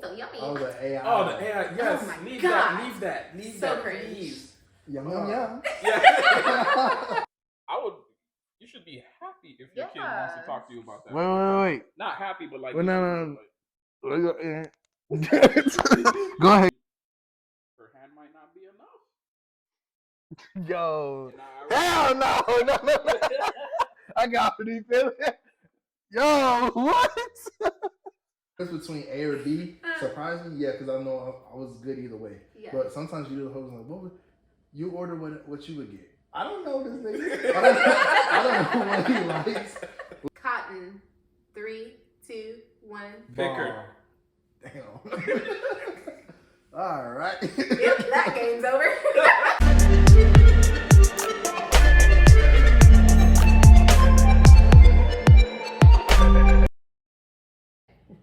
so yummy. Oh, the AI. Oh, the AI. Yes. Oh my leave God. that. Leave So that, cringe. please. Yum, yum, yum. Yeah. I would. You should be happy if your kid wants to talk to you about that. Wait. Not happy, but like. Well, no. Like, Go ahead. her hand might not be enough. Yo. And Hell no. I got pretty feeling. Yo, what? Between A or B, surprised me, yeah, because I know I was good either way. Yeah. But sometimes you do the whole like, you order what you would get. I don't know this nigga. I don't know what he likes. Cotton. 3, 2, 1. Picker. Damn. All right. Yep, that game's over.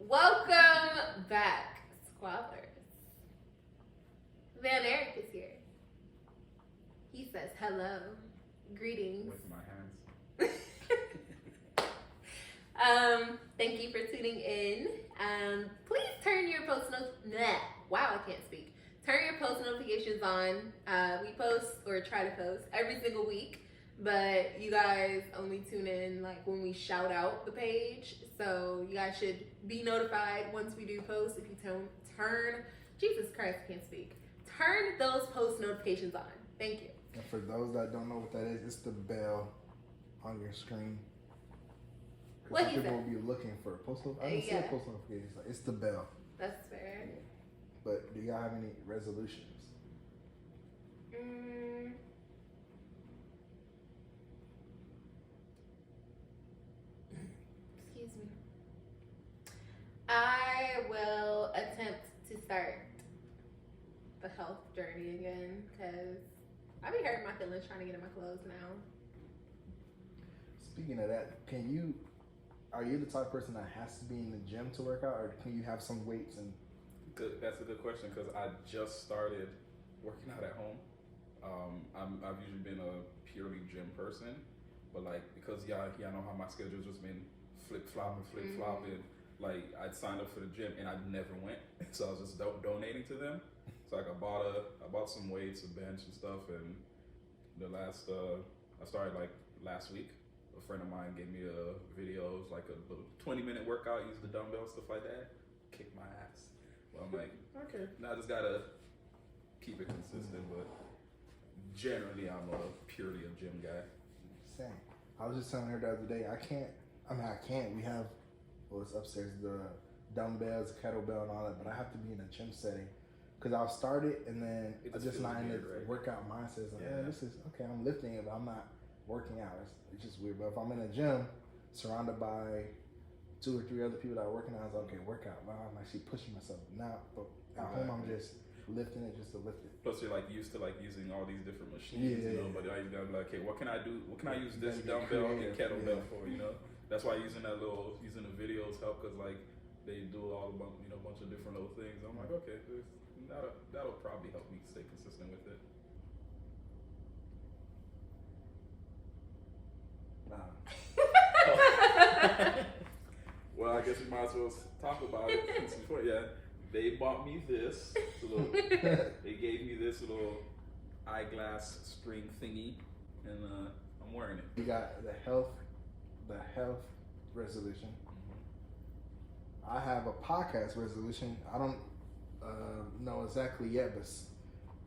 Welcome back, Squabblers. Van Eric is here. He says hello. Greetings. With my hands. Thank you for tuning in. Please turn your post Wow, I can't speak. Turn your post notifications on. We post or try to post every single week, but you guys only tune in like when we shout out the page. So you guys should be notified once we do post. If you turn, Jesus Christ, I can't speak. Turn those post notifications on. Thank you. And for those that don't know what that is, it's the bell on your screen. What Because he people said? will be looking for a post notification. I didn't see a post notification. It's the bell. That's fair. Yeah. But do y'all have any resolutions? Excuse me. I will attempt to start the health journey again because I be hurting my feelings trying to get in my clothes now. Speaking of that, are you the type of person that has to be in the gym to work out, or can you have some weights and? Good. That's a good question because I just started working out at home. I've usually been a purely gym person, but like because y'all know how my schedule's just been flip flopping. Like I'd signed up for the gym and I never went, so I was just donating to them. So like I bought some weights, a bench and stuff, and I started like last week. A friend of mine gave me a video, it was like a 20-minute workout, use the dumbbells, stuff like that. Kick my ass. Well, I'm like, okay, now I just gotta keep it consistent, but generally I'm purely a gym guy. Same. I was just telling her the other day, I can't. We have, it's upstairs, the dumbbells, kettlebell, and all that, but I have to be in a gym setting. Because I'll start it, and then I'm just not in the workout mindset. It's like, this is, okay, I'm lifting it, but I'm not working out. It's just weird. But if I'm in a gym, surrounded by 2 or 3 other people that are working out, I was like, okay, workout. Wow, I'm actually pushing myself. Now, but at home, I'm just lifting it just to lift it. Plus, you're like used to like using all these different machines, you know. But now you gotta be like, okay, what can I do? What can I use this dumbbell and kettlebell for? You know, that's why using the videos help because like they do all a bunch of different little things. I'm like, okay, that'll probably help me stay consistent with it. Well, I guess we might as well talk about it. They bought me this. They gave me this little eyeglass string thingy, and I'm wearing it. You got the health resolution. I have a podcast resolution. I don't know exactly yet, but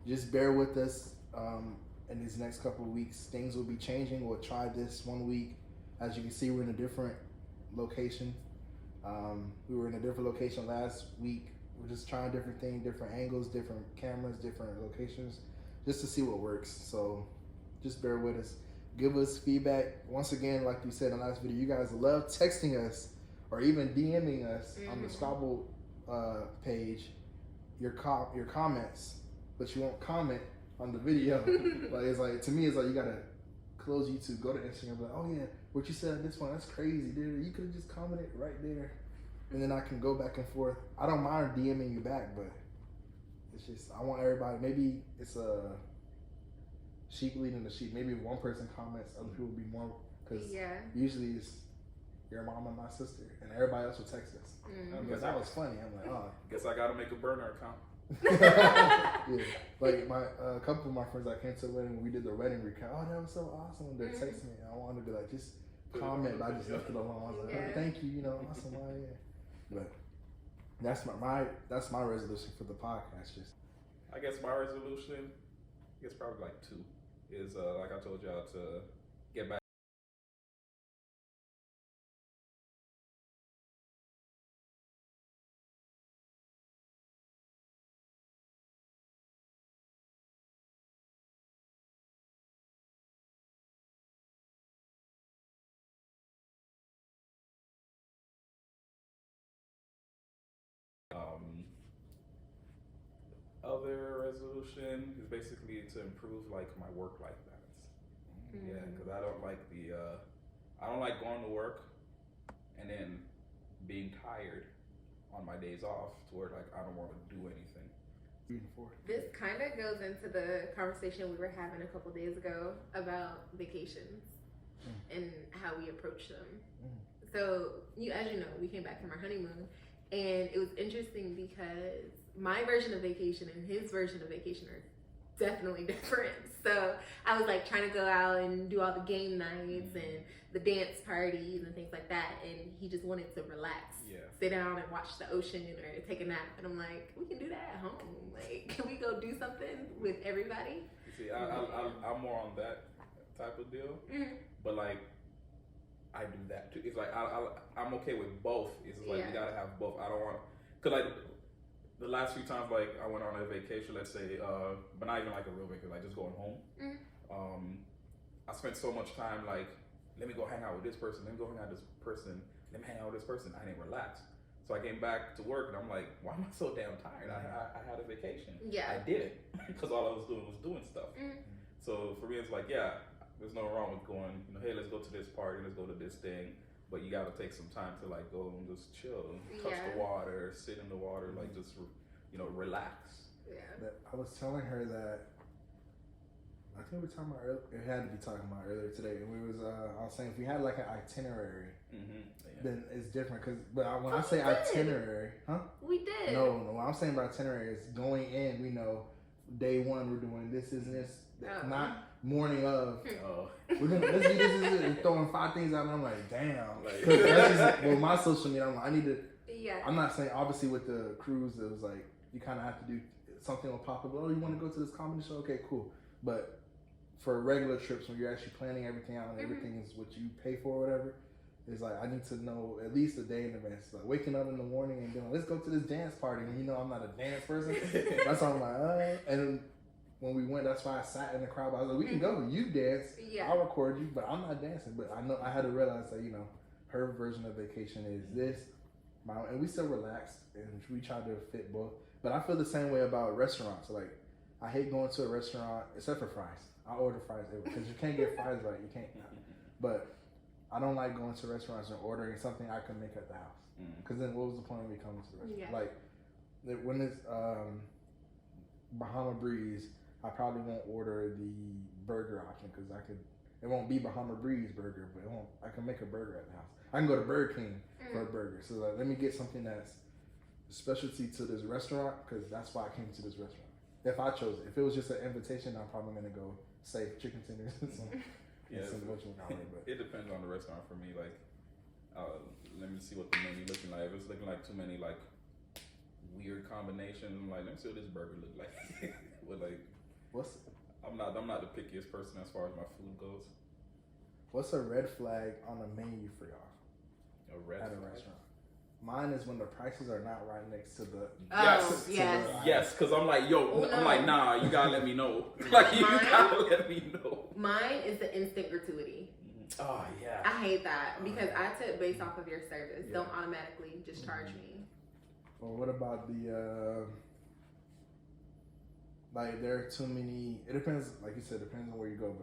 just bear with us. In these next couple of weeks, things will be changing. We'll try this 1 week. As you can see, we're in a different location. We were in a different location last week. We're just trying different things, different angles, different cameras, different locations, just to see what works. So just bear with us. Give us feedback. Once again, like you said in the last video, you guys love texting us or even DMing us on the Squabble page, your comments, but you won't comment on the video. To me, it's like you gotta close YouTube, go to Instagram, be like, oh yeah, what you said on this one, that's crazy, dude. You could have just commented right there, and then I can go back and forth. I don't mind DMing you back, but it's just I want everybody. Maybe it's a sheep leading the sheep. Maybe if one person comments, other people will be more, because usually your mom and my sister, and everybody else would text us. Because that was funny. I'm like, oh. Guess I gotta make a burner account. Yeah, like a couple of my friends I came to the wedding when we did the wedding recount. Oh, that was so awesome. They're texting me. I wanted to be like, just comment, but I just left it alone. I was like, oh, thank you, awesome. Oh, yeah. But that's my resolution for the podcast. Just I guess my resolution, probably like 2, is like I told y'all, to get back. Other resolution is basically to improve like my work-life balance. Yeah, because I don't like I don't like going to work and then being tired on my days off to where like I don't want to do anything. This kind of goes into the conversation we were having a couple days ago about vacations and how we approach them. So as you know, we came back from our honeymoon, and it was interesting because my version of vacation and his version of vacation are definitely different. So I was like trying to go out and do all the game nights and the dance parties and things like that, and he just wanted to relax, sit down and watch the ocean or take a nap. And I'm like, we can do that at home. Like, can we go do something with everybody? You see, I'm more on that type of deal, but like I do that too. It's like I'm okay with both. It's like you gotta have both. I don't want, cause like the last few times like I went on a vacation, let's say, but not even like a real vacation, like just going home. I spent so much time like, let me go hang out with this person, let me go hang out with this person, let me hang out with this person. I didn't relax. So I came back to work and I'm like, why am I so damn tired? I had a vacation. Yeah. I did it because all I was doing was doing stuff. So for me, it's like, there's no wrong with going, hey, let's go to this party, let's go to this thing. But you gotta take some time to like go and just chill, touch the water, sit in the water, like just, relax. Yeah. I was telling her that, I think we were talking about earlier, it had to be talking about earlier today. And I was saying if we had like an itinerary, then it's different. But when I say itinerary, We did. No, what I'm saying about itinerary is going in, we know day 1 we're doing this, not morning of. Let's do this, and throwing 5 things out, and I'm like, damn. Because that's just, well, my social media, I'm like, I need to. Yeah. I'm not saying obviously with the cruise, it was like you kind of have to do something will pop up. Oh, you want to go to this comedy show? Okay, cool. But for regular trips, when you're actually planning everything out and everything is what you pay for, or whatever, it's like I need to know at least a day in advance. Like waking up in the morning and being like, let's go to this dance party. And I'm not a dance person. That's why I'm like, and when we went, that's why I sat in the crowd. I was like, we can go. You dance. Yeah. I'll record you, but I'm not dancing. But I know I had to realize that, her version of vacation is this. And we still relaxed and we tried to fit both. But I feel the same way about restaurants. Like, I hate going to a restaurant, except for fries. I order fries because you can't get fries right. You can't. But I don't like going to restaurants and ordering something I can make at the house. Because then what was the point of me coming to the restaurant? Yeah. Like, when it's Bahama Breeze, I probably won't order the burger option because it won't be Bahama Breeze burger, but I can make a burger at the house. I can go to Burger King for a burger. So let me get something that's a specialty to this restaurant because that's why I came to this restaurant. If I chose it. If it was just an invitation, I'm probably going to go safe chicken tenders and some but it depends on the restaurant for me. Like, let me see what the menu looking like. If it's looking like too many like weird combinations, I'm like, let me see what this burger look like. With like, I'm not the pickiest person as far as my food goes. What's a red flag on a menu for y'all? A red at flag? A restaurant. Mine is when the prices are not right next to the. Yes, because I'm like, I'm like, nah, you gotta let me know. Like, you gotta let me know. Mine is the instant gratuity. Oh yeah. I hate that because I tip based off of your service. Yeah. Don't automatically just charge me. Well, what about the? Like, there are too many. It depends, like you said, depends on where you go,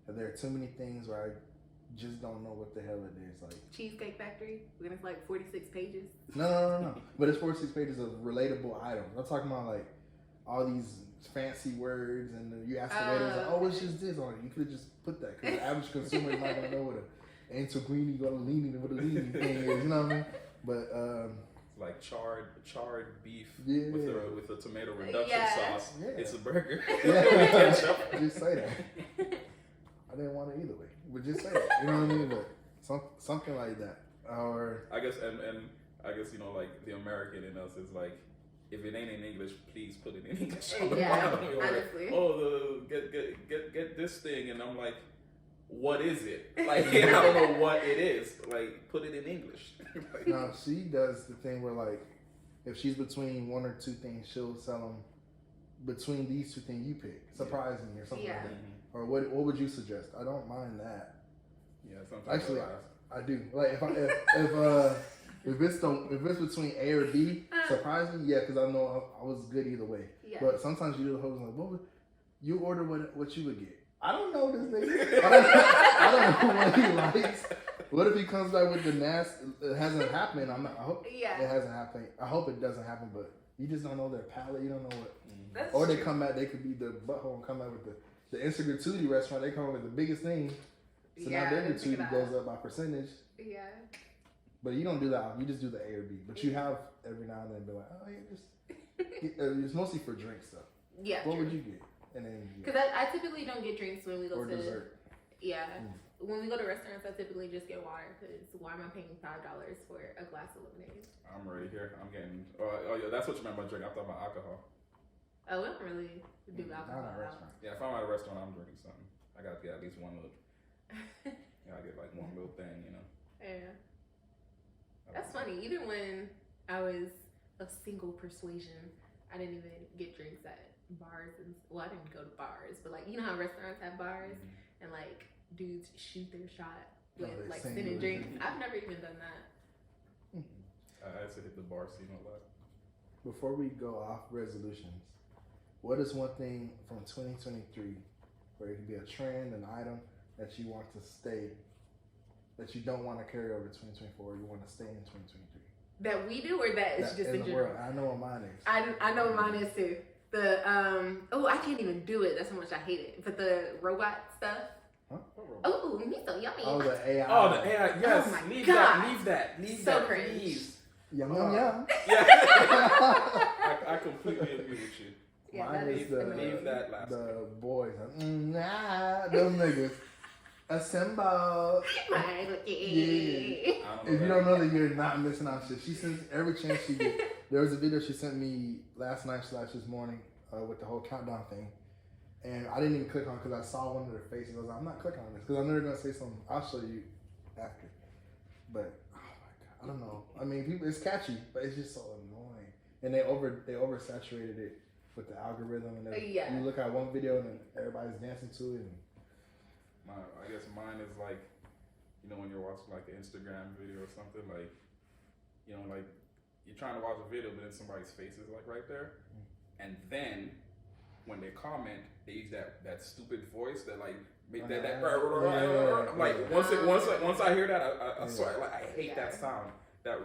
but there are too many things where I just don't know what the hell it is. Like Cheesecake Factory, when it's like 46 pages. No. But it's 46 pages of relatable items. I'm talking about like all these fancy words, and you ask the waiters, like, "Oh, it's just this on it." You could have just put that because the average consumer is not gonna know what ain't so greeny, you gotta lean in with the leaning thing is, you know what I mean? But It's like charred beef Yeah. with a tomato reduction Yeah. sauce. Yeah. It's a burger. yeah, Ketchup. just say that. I didn't want it either way, but just say it. You know what I mean? But something like that, or I guess, and I guess, you know, like the American in us is like, if it ain't in English, please put it in English. On the Yeah, bottom. Or, honestly. oh, get this thing, and I'm like, what is it? Like, I don't know what it is. Like, put it in English. Like, no, she does the thing where like, if she's between one or two things, she'll sell them between these two things you pick, surprising or something like that. mhm. Or what would you suggest? I don't mind that. Yeah, sometimes Actually, I I do. Like if it's between A or B, surprise me, yeah, because I know I was good either way. Yeah. But sometimes you do the whole like, you order what you would get? I don't know this nigga. I don't know what he likes. What if he comes back with the nasty? It hasn't happened. I hope Yeah. it hasn't happened. I hope it doesn't happen. But you just don't know their palate. You don't know what. That's Or they true. come back. They could be the butthole and come out with the instant gratuity restaurant. They come up with the biggest thing. So now their they pick it gratuity up. goes up by percentage. Yeah. But you don't do that. You just do the A or B. But you have every now and then be like, oh yeah, just. It's mostly for drink stuff. Yeah. What true. would you get? And then Because I typically don't get drinks when we go or to dessert. Yeah. When we go to restaurants, I typically just get water because why am I paying $5 for a glass of lemonade? I'm right here. I'm getting. Oh yeah, that's what you meant by drink. I'm talking about alcohol. Oh, we don't really do alcohol. Not a restaurant. Yeah, if I'm at a restaurant, I'm drinking something. I gotta get at least one little. I get like one little thing, you know. Yeah. That's funny. Even when I was of single persuasion, I didn't even get drinks at bars. Well, I didn't go to bars, but like, you know how restaurants have bars and like dudes shoot their shot with they like sing spinning with drinks. it. I've never even done that. I used to hit the bar scene a lot. Before we go off resolutions, what is one thing from 2023 where it can be a trend, an item that you want to stay, that you don't want to carry over to 2024, you want to stay in 2023? That we do, or that it's That just in in the general? world. I know what mine is. I know what mine is too. The I can't even do it. That's how much I hate it. But the robot stuff. Huh? Oh, me so yummy. Oh, the AI. Oh, the AI. Yes. Oh my leave God. that. Leave So that. cringe. Please. Yum, yum, yum. Yeah. I completely agree with you. Yeah, Mine that is is the, annoying. Leave that last. the boys. Nah, them niggas. Assemble. Right, okay. I If you don't know that, you're not missing out shit. She sends every chance she gets. There was a video she sent me last night / this morning with the whole countdown thing. And I didn't even click on it because I saw one of their faces. I was like, I'm not clicking on this because I know they're going to say something. I'll show you after. But, oh my God, I don't know. I mean, people, it's catchy, but it's just so annoying. And they oversaturated it with the algorithm. And Yeah. you look at one video and then everybody's dancing to it. And I guess mine is like, you know, when you're watching like an Instagram video or something, like, you know, like you're trying to watch a video, but then somebody's face is like right there, and then when they comment, they use that stupid voice that like make that. I'm like once I hear that, I swear like I hate that sound. That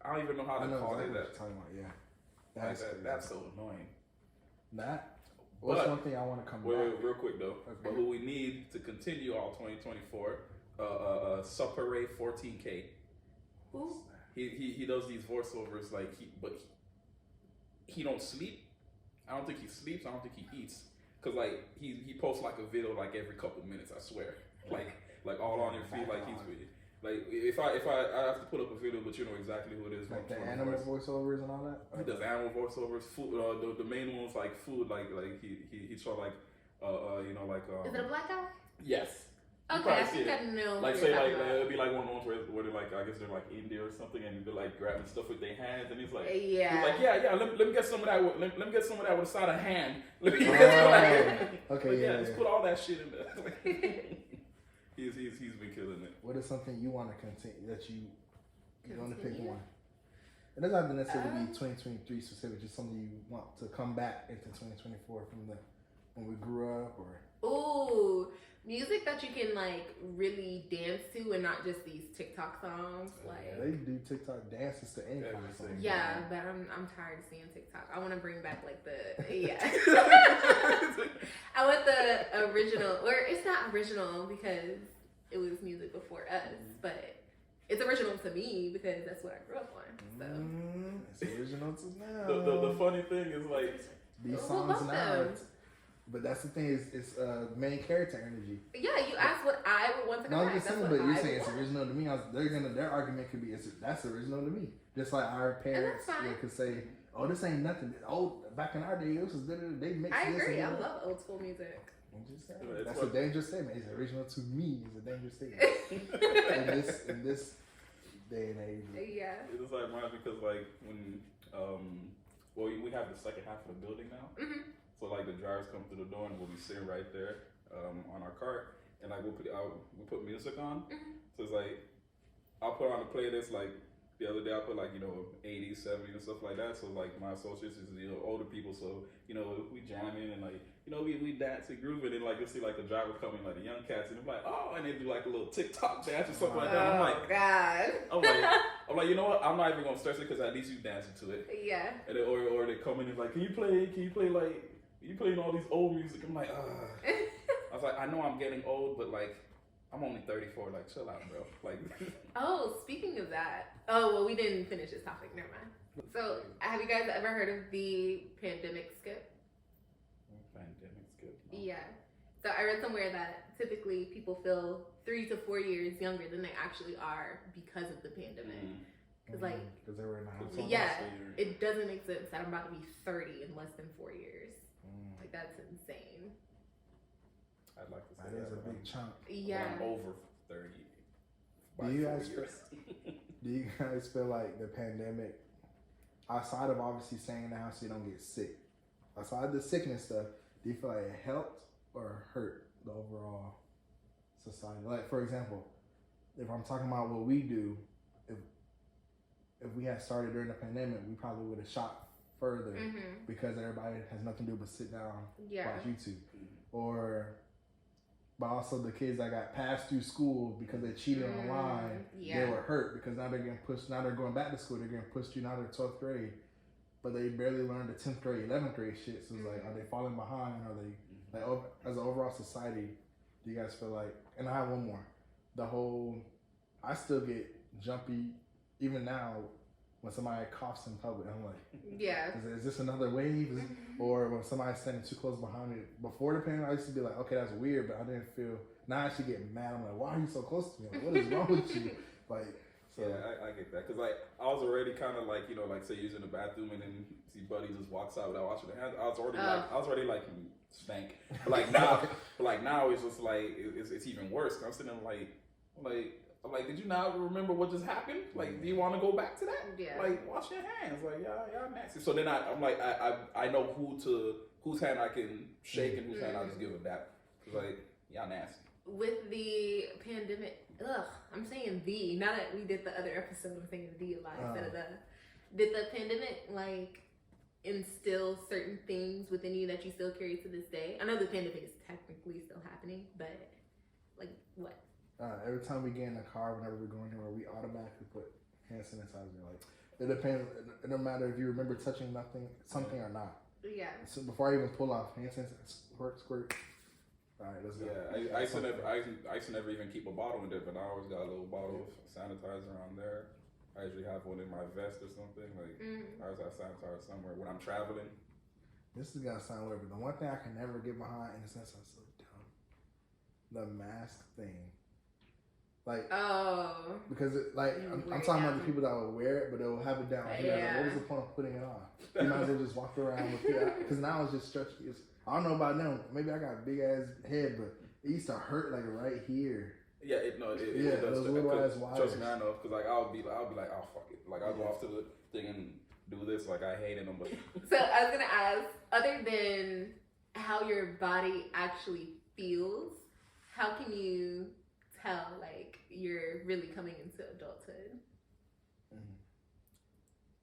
I don't even know how I to know call exactly it. what That you're talking about, yeah. that's so annoying. What's But- one thing I want to come Wait, back? real quick though. Okay. But who we need to continue all 2024, Supere 14K. Who? He does these voiceovers like he don't sleep. I don't think he sleeps. I don't think he eats. Cause like he posts like a video like every couple minutes. I swear. Like all on your feed. Like he's like if I have to put up a video, but you know exactly who it is. Like the from animal voice. voiceovers and all that? He does animal voiceovers. Food. The main ones like food. Like he show like you know like. Is it a black guy? Yes. You Okay, I probably see think it. I know. Like what say you're like talking about. it'd be like one of those where they're like I guess they're like India or something and they're like grabbing stuff with their hands and he's like Yeah. he's like yeah let me get some of that let me get some of that with a side of hand. Let me get Okay, like, yeah. let's put all that shit in there. he's been killing it. What is something you want to continue that you want to pick Continue? one? It doesn't have to necessarily be 2023 specific, just something you want to come back into 2024 from when we grew up or. Ooh, music that you can like really dance to and not just these TikTok songs. Like They do TikTok dances to any kind of song. yeah, but I'm tired of seeing TikTok. I want to bring back like the I want the original, or it's not original because it was music before us, but it's original to me because that's what I grew up on. So it's original to now. The funny thing is like these songs now. But that's the thing, is it's main character energy. Yeah, you asked what I would want to come back. I'm just saying, but you're saying it's original to me. Their argument could be that's original to me. Just like our parents could say, "Oh, this ain't nothing." Oh, back in our day, this was good. They mixed I this. agree. I love old school music. I'm just saying, that's a dangerous statement. It's original to me. It's a dangerous statement in this day and age. Yeah. It's like mine because like when well we have the second half of the building now. Mm-hmm. So like the drivers come through the door and we'll be sitting right there on our cart, and like we put music on. Mm-hmm. So it's like I'll put on a playlist like the other day I put like 80s, 70s and stuff like that. So like my associates is older people, so we jamming and like we dance and groove, and then like you'll see like the driver coming, like the young cats, and they're like, oh, and they do like a little TikTok dance or something like that. I'm like, God. I'm like, you know what? I'm not even gonna stress it because at least you dancing to it. Yeah. And then, or they come in and like, can you play like. You playing all these old music. I'm like, I was like, I know I'm getting old, but like, I'm only 34. Like, chill out, bro. Like. Oh, speaking of that. Oh, well, we didn't finish this topic. Never mind. So, have you guys ever heard of the pandemic skip? Pandemic skip? No. Yeah. So, I read somewhere that typically people feel 3 to 4 years younger than they actually are because of the pandemic. Because they were in the house. Yeah, it doesn't make sense that I'm about to be 30 in less than 4 years. Like, that's insane. I'd like to say that is a big chunk. Yeah. I'm over 30. Do you guys feel like the pandemic, outside of obviously staying in the house so you don't get sick, outside the sickness stuff, do you feel like it helped or hurt the overall society? Like, for example, if I'm talking about what we do, if we had started during the pandemic, we probably would have shot further because everybody has nothing to do but sit down, watch YouTube. But also the kids that got passed through school because they cheated online, they were hurt because now they're getting pushed. Now they're going back to school. They're getting pushed through now they're 12th grade, but they barely learned the 10th grade, 11th grade shit. So it's like, are they falling behind? Are they like as an overall society? Do you guys feel like? And I have one more. I still get jumpy even now. When somebody coughs in public, I'm like, is this another wave? Or when somebody's standing too close behind me. Before the pandemic, I used to be like, okay, that's weird, but I didn't feel. Now I actually get mad. I'm like, why are you so close to me? Like, what is wrong with you? Like, so. Yeah, I get that because like I was already kind of like like say using the bathroom and then see Buddy just walks out without washing their hands. I was already like stank. But like now it's just like it's even worse. I'm sitting I'm like, did you not remember what just happened? Like, do you want to go back to that? Yeah. Like, wash your hands. Like, y'all nasty. So then I'm like, I know whose hand I can shake and whose hand I'll just give a dap. Like, y'all nasty. With the pandemic, I'm saying the. Now that we did the other episode, I'm saying the a lot instead of the. Did the pandemic like instill certain things within you that you still carry to this day? I know the pandemic is technically still happening, but like what? Every time we get in the car, whenever we're going anywhere, we automatically put hand sanitizer. Like, it depends. It don't matter if you remember touching something or not. Yeah. So before I even pull off, hand sanitizer, squirt. All right, let's go. Yeah, I used to never even keep a bottle in there, but I always got a little bottle of sanitizer on there. I usually have one in my vest or something. Like, I always have sanitizer somewhere when I'm traveling. This is gonna sound weird, but the one thing I can never get behind, in a sense, I'm so dumb. The mask thing. Like, because I'm talking about the people that will wear it, but they'll have it down here. Like, what was the point of putting it on? You might as well just walk around with it. Because now it's just stretchy. I don't know about them. Maybe I got a big ass head, but it used to hurt like right here. Yeah, it does. Those little ass wires. Trust me, I know. Because like I'll be like, oh fuck it. Like I'll go off to the thing and do this. Like I hated them, but. So I was gonna ask, other than how your body actually feels, how can you tell like you're really coming into adulthood?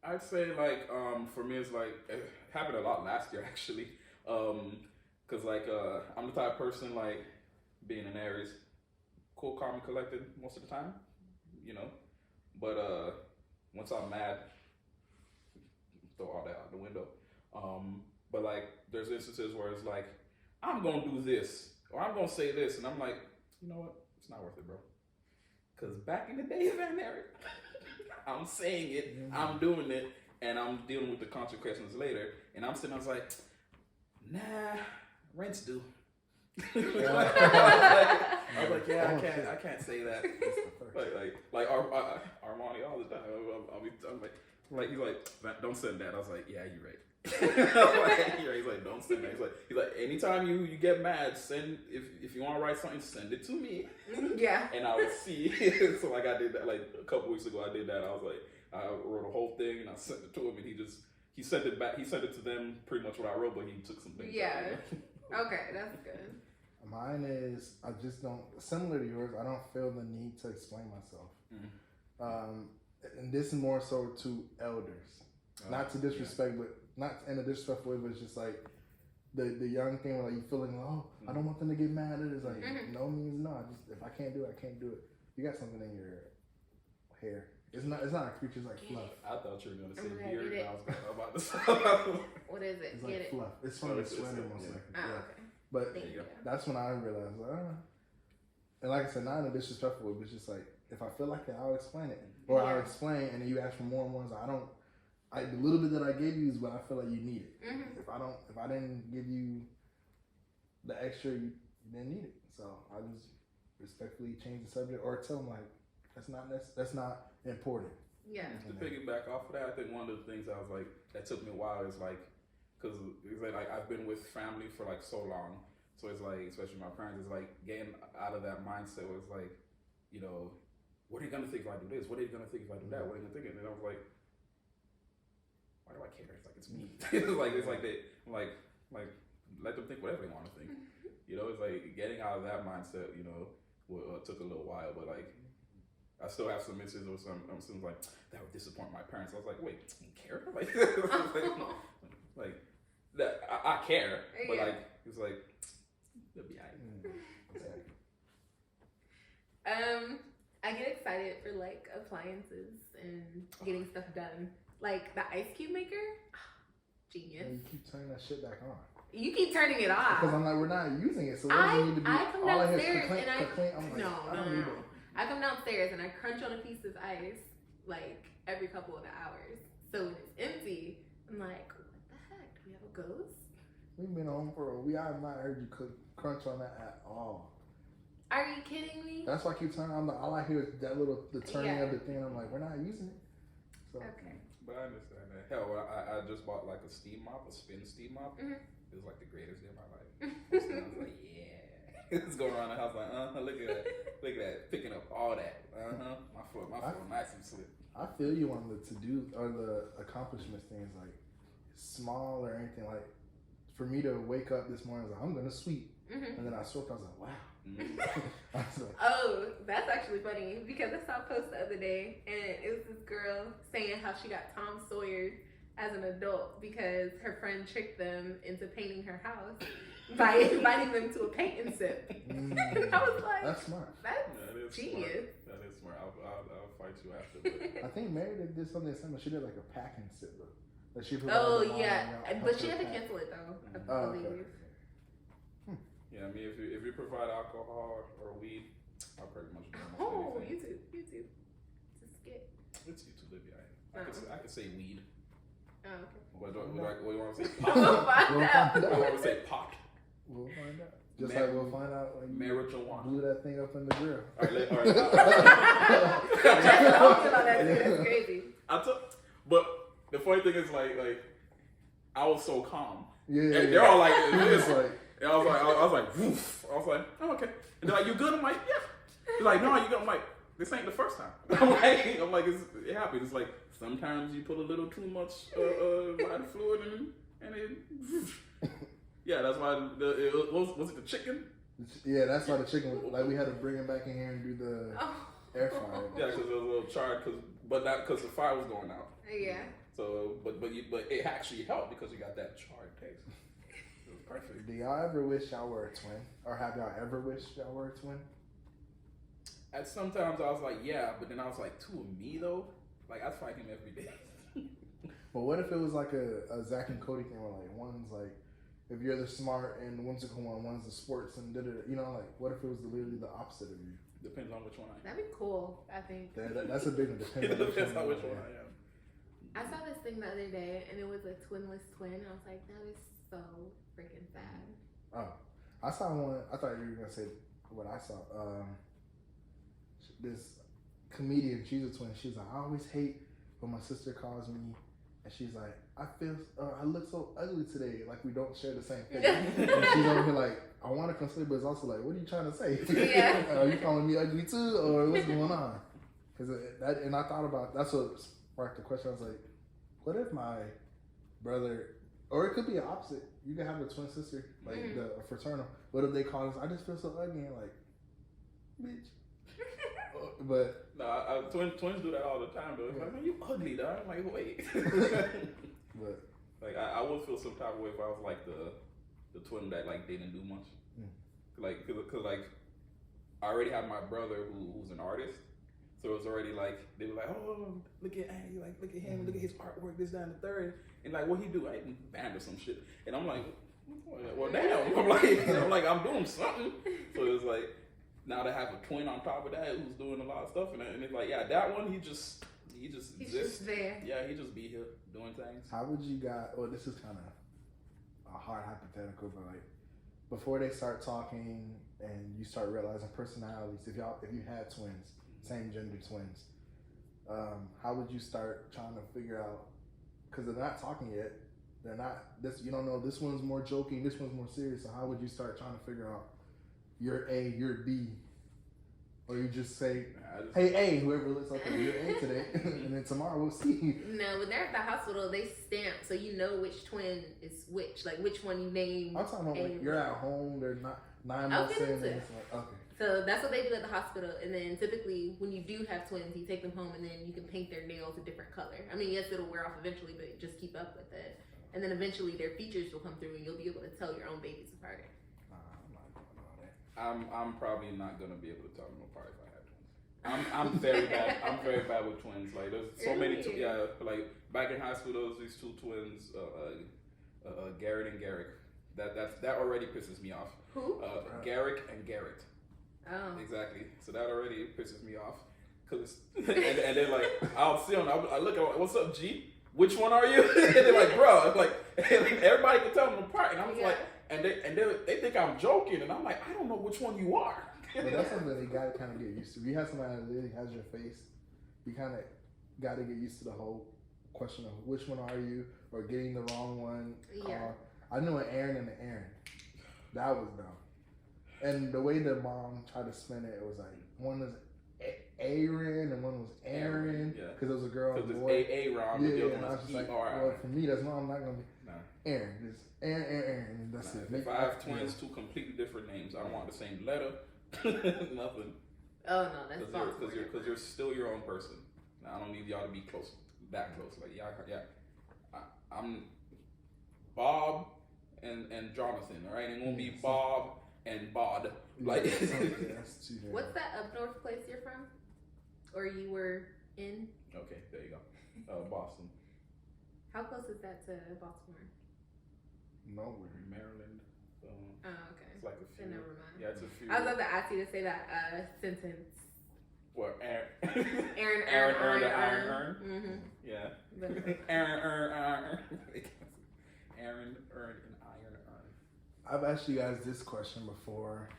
I'd say like for me it's like it happened a lot last year actually, cause like I'm the type of person like being an Aries, cool, calm, and collected most of the time, but once I'm mad, throw all that out the window. But like there's instances where it's like I'm gonna do this or I'm gonna say this, and I'm like, you know what? it's not worth it, bro. Because back in the day, Van Eric, I'm saying it, I'm doing it, and I'm dealing with the consequences later. And I'm sitting, I was like, nah, rent's due. I was like, yeah, I can't say that. Like Armani all the time. I'm like, he's like, don't send that. I was like, yeah, you're right. He's like, don't send that. He's like, anytime you get mad, send if you want to write something, send it to me. Yeah. And I would see. So like I did that like a couple weeks ago. I did that. I was like, I wrote a whole thing and I sent it to him, and he sent it back. He sent it to them pretty much what I wrote, but he took some things. Yeah. Okay, that's good. Mine is, I just don't, similar to yours, I don't feel the need to explain myself. And this is more so to elders. Not to disrespect, but not in a disrespectful way, but it's just like the young thing where like you feeling, I don't want them to get mad at it. It's like, no means no. Just, if I can't do it, I can't do it. You got something in your hair. It's not a creature, it's like fluff. I thought you were going to say beard. I was about to say. What is it? It's like fluff. It's from the sweater most likely. Oh, okay. But that's when I realized, and like I said, not in a disrespectful way, but it's just like, if I feel like it, I'll explain it. Or I'll explain, and then you ask for more and more. So the little bit that I gave you is what I feel like you needed. If I didn't give you the extra, you didn't need it. So I just respectfully change the subject, or tell them like, that's not important. Yeah. To piggyback off of that, I think one of the things I was like, that took me a while is like, because it's like I've been with family for like so long, so it's like, especially my parents, it's like getting out of that mindset where it's like, you know, what are you gonna think if I do this? What are you gonna think if I do that? What are you gonna think? And then I was like, why do I care? It's like it's me. it's like they like let them think whatever they want to think. You know, it's like getting out of that mindset. You know, took a little while, but like I still have some misses or some like that would disappoint my parents. I was like, wait, you care? Like that I care, but like it's like they'll be alright. I get excited for like appliances and getting stuff done. Like the ice cube maker, genius. And you keep turning that shit back on. You keep turning it off. Because I'm like, we're not using it, so what I does it need to be? come downstairs and I'm like, I don't need it. I come downstairs and I crunch on a piece of ice like every couple of hours. So when it's empty, I'm like, what the heck? Do we have a ghost? We've been home for a week. I have not heard you crunch on that at all. Are you kidding me? That's why I keep turning on. All I hear is the turning of the thing. I'm like, we're not using it. So. Okay. But I understand that. Hell, I just bought like a steam mop, a spin steam mop. It was like the greatest day of my life. I was like, yeah. It's going around the house like, look at that, picking up all that. My floor nice and slick. I feel you on the to-do or the accomplishments things, like small or anything. Like for me to wake up this morning, I was like, I'm gonna sweep, and then I swept. I was like, wow. I was like, oh, that's actually funny because I saw a post the other day, and it was this girl saying how she got Tom Sawyer as an adult because her friend tricked them into painting her house by inviting them to a paint and sip. I was like, that's smart. That's genius. That is smart. I'll fight you after. But. I think Mary did something similar. She did like a pack and sip though. Like she but she had to cancel it though. I believe. Okay. Yeah, I mean, if you provide alcohol or weed, I'll pretty much do anything. YouTube. It's a skit. It's YouTube, Libya. I could say weed. Oh, okay. What do you want to say? We'll find out. I want to say pot. We'll find out. Just like we'll find out when you marijuana. blew that thing up in the grill. All right. That's crazy. But the funny thing is, like I was so calm. Yeah. They're all like, it's like. And I was like, woof. I was like, oh, okay. And they're like, you good? I'm like, yeah. They're like, no, you good? I'm like, this ain't the first time. I'm like, it happens. It's like sometimes you put a little too much body fluid and it. Yeah, that's why was it the chicken? Yeah, that's why the chicken. Like we had to bring it back in here and do the air fryer. Yeah, because it was a little charred, but not because the fire was going out. Yeah. So, but it actually helped because you got that charred taste. Perfect. Do y'all ever wish y'all were a twin? Or have y'all ever wished y'all were a twin? At sometimes I was like, yeah, but then I was like, two of me though? Like, I'd fight him every day. But what if it was like a Zach and Cody thing where like one's like, if you're the smart and whimsical one, one's the sports and da-da-da, you know, like what if it was literally the opposite of you? Depends on which one I am. That'd be cool, I think. That's a big one. It depends on which one I am. I saw this thing the other day, and it was a twinless twin. And I was like, that is so freaking sad. Oh, I saw one. I thought you were gonna say what I saw. This comedian, she's a twin. She's like, I always hate when my sister calls me, and she's like, I look so ugly today. Like we don't share the same thing. And she's over here like, I want to console, but it's also like, what are you trying to say? Yeah. Are you calling me ugly too, or what's going on? Because that, and I thought about that's what sparked the question. I was like, what if my brother, or it could be an opposite. You could have a twin sister, like the fraternal. What if they call us? I just feel so ugly, and like, bitch. But no, twins do that all the time though. It's like, man, you ugly, dog. I'm like, wait. but like I would feel some type of way if I was like the twin that like didn't do much. Like cause like I already have my brother who's an artist, so it was already like they were like, oh look at Andy, like look at him, look at his artwork, this, that, and the third, and like what he do, I banned or some shit, and I'm like, well damn, I'm like I'm doing something, so it's like. Now they have a twin on top of that who's doing a lot of stuff, and it's like, yeah, that one he just He's exists. just there. Yeah, he just be here doing things. how would you guys? Well, this is kind of a hard hypothetical, but like before they start talking and you start realizing personalities, if you had twins, same gender twins, how would you start trying to figure out? Because they're not talking yet. They're not this. You don't know. This one's more joking. This one's more serious. So how would you start trying to figure out? You're A, you're B, or you just say, "Hey A, whoever looks like you're A today," and then tomorrow we'll see. No, when they're at the hospital, they stamp so you know which twin is which, like which one you name. I'm talking about like you're at home. They're not 9 months in. And it's like, okay. So that's what they do at the hospital, and then typically when you do have twins, you take them home, and then you can paint their nails a different color. I mean, yes, it'll wear off eventually, but just keep up with it, and then eventually their features will come through, and you'll be able to tell your own babies apart. I'm probably not gonna be able to tell them apart if I had twins. I'm very bad. I'm very bad with twins. Like there's so many. Like back in high school, there was these two twins, Garrett and Garrick. That already pisses me off. Who? Garrick and Garrett. Oh. Exactly. So that already pisses me off. Cause and then like I'll see them. I look at what's up, G. Which one are you? And they're like, bro. I'm like everybody can tell them apart, and I'm like. And they think I'm joking, and I'm like, I don't know which one you are. But that's something you gotta kind of get used to. If you have somebody that literally has your face, you kind of gotta get used to the whole question of which one are you, or getting the wrong one. Yeah. I knew an Aaron and an Aaron. That was dumb. And the way the mom tried to spin it, it was like one was Aaron and one was Aaron, because it was a girl and a boy. Aaron. Yeah, and I was just like, well, for me, that's not. I'm not gonna be Aaron. Just Aaron. That's it. If I have twins, two completely different names, I don't want the same letter. Nothing. Oh no, that's because you're still your own person. Now, I don't need y'all to be close, that close. Like I'm Bob and Jonathan. All right, it won't be Bob and Bod. Like what's that up north place you're from, or you were in? Okay, there you go. Boston. How close is that to Baltimore? Nowhere. Maryland. Oh, okay. It's like a few. So never mind. Yeah, it's a few. I was about to ask you to say that sentence. What? Aaron. Mm-hmm. Yeah. Aaron, and iron. I've asked you guys this question before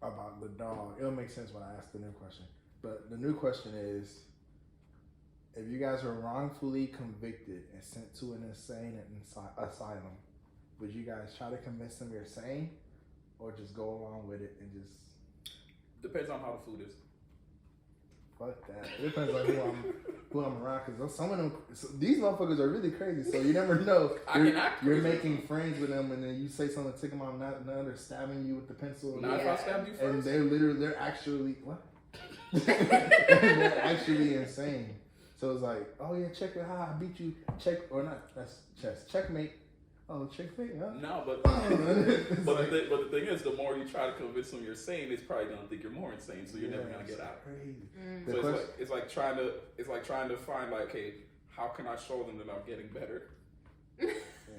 about the dog. It'll make sense when I ask the new question. But the new question is, if you guys were wrongfully convicted and sent to an insane asylum, would you guys try to convince them you're sane, or just go along with it and just? Depends on how the food is. Fuck that. It depends on who I'm around, because some of them, these motherfuckers are really crazy. So you never know. You're making friends with them, and then you say something to tick them off. Now they're stabbing you with the pencil. Not if I stab you first. And they're actually what? They're actually insane. So it's like, oh yeah, check it. I beat you. Check or not? That's chess. Checkmate. Oh, checkmate. Huh? No, but the thing is, the more you try to convince them you're sane, it's probably gonna think you're more insane. So you're never gonna get out. Crazy. So it's like trying to find like, hey, how can I show them that I'm getting better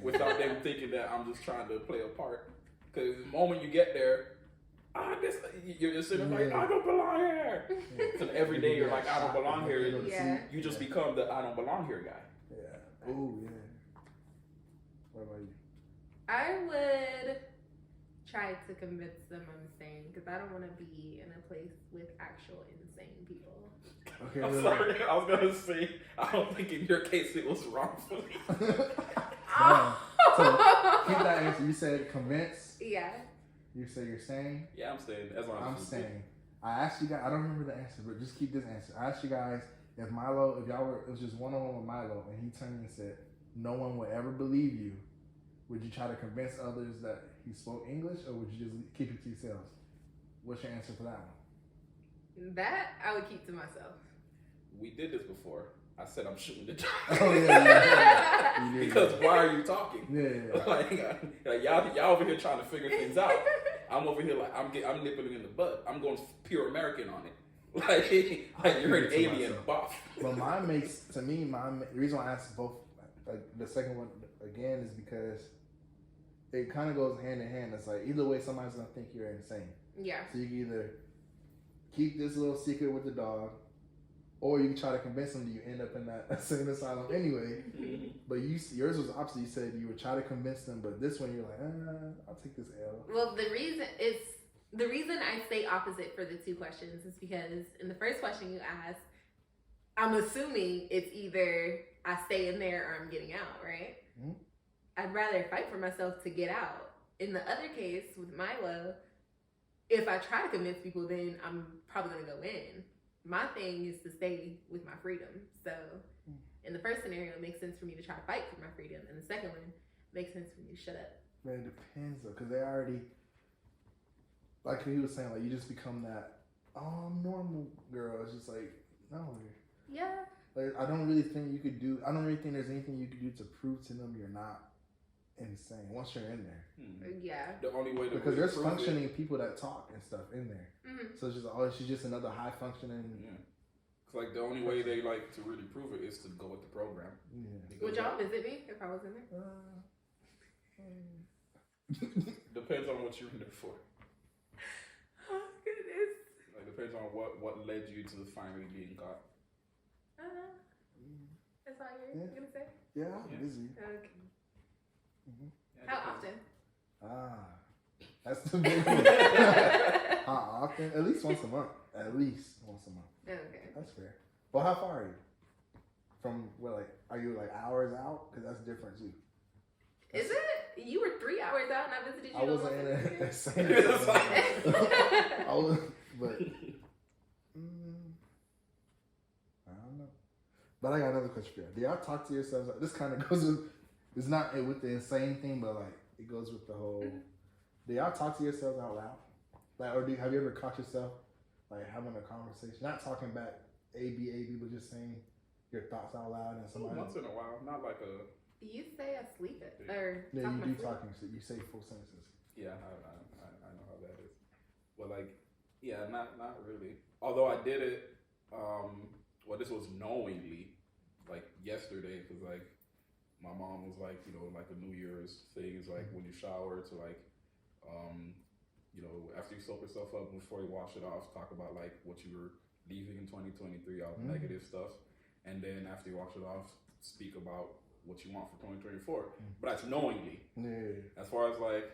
without them thinking that I'm just trying to play a part? Because the moment you get there, you're sitting there like, I don't belong here. So every day you're like, I don't belong here. Yeah. You just become the I don't belong here guy. Yeah. Oh yeah. What about you? I would try to convince them I'm sane because I don't want to be in a place with actual insane people. Okay. I'm sorry. I was gonna say I don't think in your case it was wrongfully. No. So keep that answer. You said convince. Yeah. You say you're saying. Yeah, I'm saying as long as I'm saying. I asked you guys. I don't remember the answer, but just keep this answer. I asked you guys if y'all were, it was just one-on-one with Milo, and he turned and said, "No one would ever believe you." Would you try to convince others that he spoke English, or would you just keep it to yourselves? What's your answer for that one? That I would keep to myself. We did this before. I said I'm shooting the job. Oh yeah. Because why are you talking? Yeah. Like y'all over here trying to figure things out. I'm over here like I'm nipping it in the butt. I'm going pure American on it. Like you're an alien buff. But mine makes the reason why I asked both like the second one again is because it kind of goes hand in hand. It's like either way somebody's gonna think you're insane. Yeah. So you can either keep this little secret with the dog, or you can try to convince them that you end up in that insane asylum anyway. But yours was opposite. You said you would try to convince them, but this one you're like, I'll take this L. Well, the reason I say opposite for the two questions is because in the first question you asked, I'm assuming it's either I stay in there or I'm getting out, right? Mm-hmm. I'd rather fight for myself to get out. In the other case with Milo, if I try to convince people, then I'm probably gonna go in. My thing is to stay with my freedom. So in the first scenario, it makes sense for me to try to fight for my freedom. And the second one makes sense for me to shut up. Man, it depends though, because they already, like he was saying, like you just become that, normal girl. It's just like, no. Yeah. Like I don't really think there's anything you could do to prove to them you're not insane once you're in there. Yeah. The only way to because there's functioning people that talk and stuff in there. Mm-hmm. So it's just she's just another high functioning. Yeah. It's like the only way they like to really prove it is to go with the program. Yeah. Would y'all visit me if I was in there? Depends on what you're in there for. Oh goodness. Like depends on what led you to finally being caught. That's all you're gonna say? Yeah, I'm busy. Okay. Mm-hmm. Yeah, how often? That's the big one. How often? At least once a month. Okay. That's fair. Well, how far are you? From are you like hours out? Because that's different too. Is it? You were 3 hours out and I visited you. I wasn't in the same I was, but I don't know. But I got another question for you. Do y'all talk to yourselves? This kind of goes with, it's not with the insane thing, but like it goes with the whole. Do y'all talk to yourselves out loud? Like, or have you ever caught yourself like having a conversation, not talking back A B, but just saying your thoughts out loud and somebody? Once in a while, not like a. You say asleep or yeah, you do sleep. talking. You say full sentences. Yeah, I know how that is. But like, yeah, not really. Although I did it. Well, this was knowingly, like yesterday, because like my mom was like, like a New Year's thing is like when you shower to like, after you soap yourself up before you wash it off, talk about like what you were leaving in 2023, all the negative stuff, and then after you wash it off, speak about what you want for 2024. But that's knowingly. Yeah. As far as like,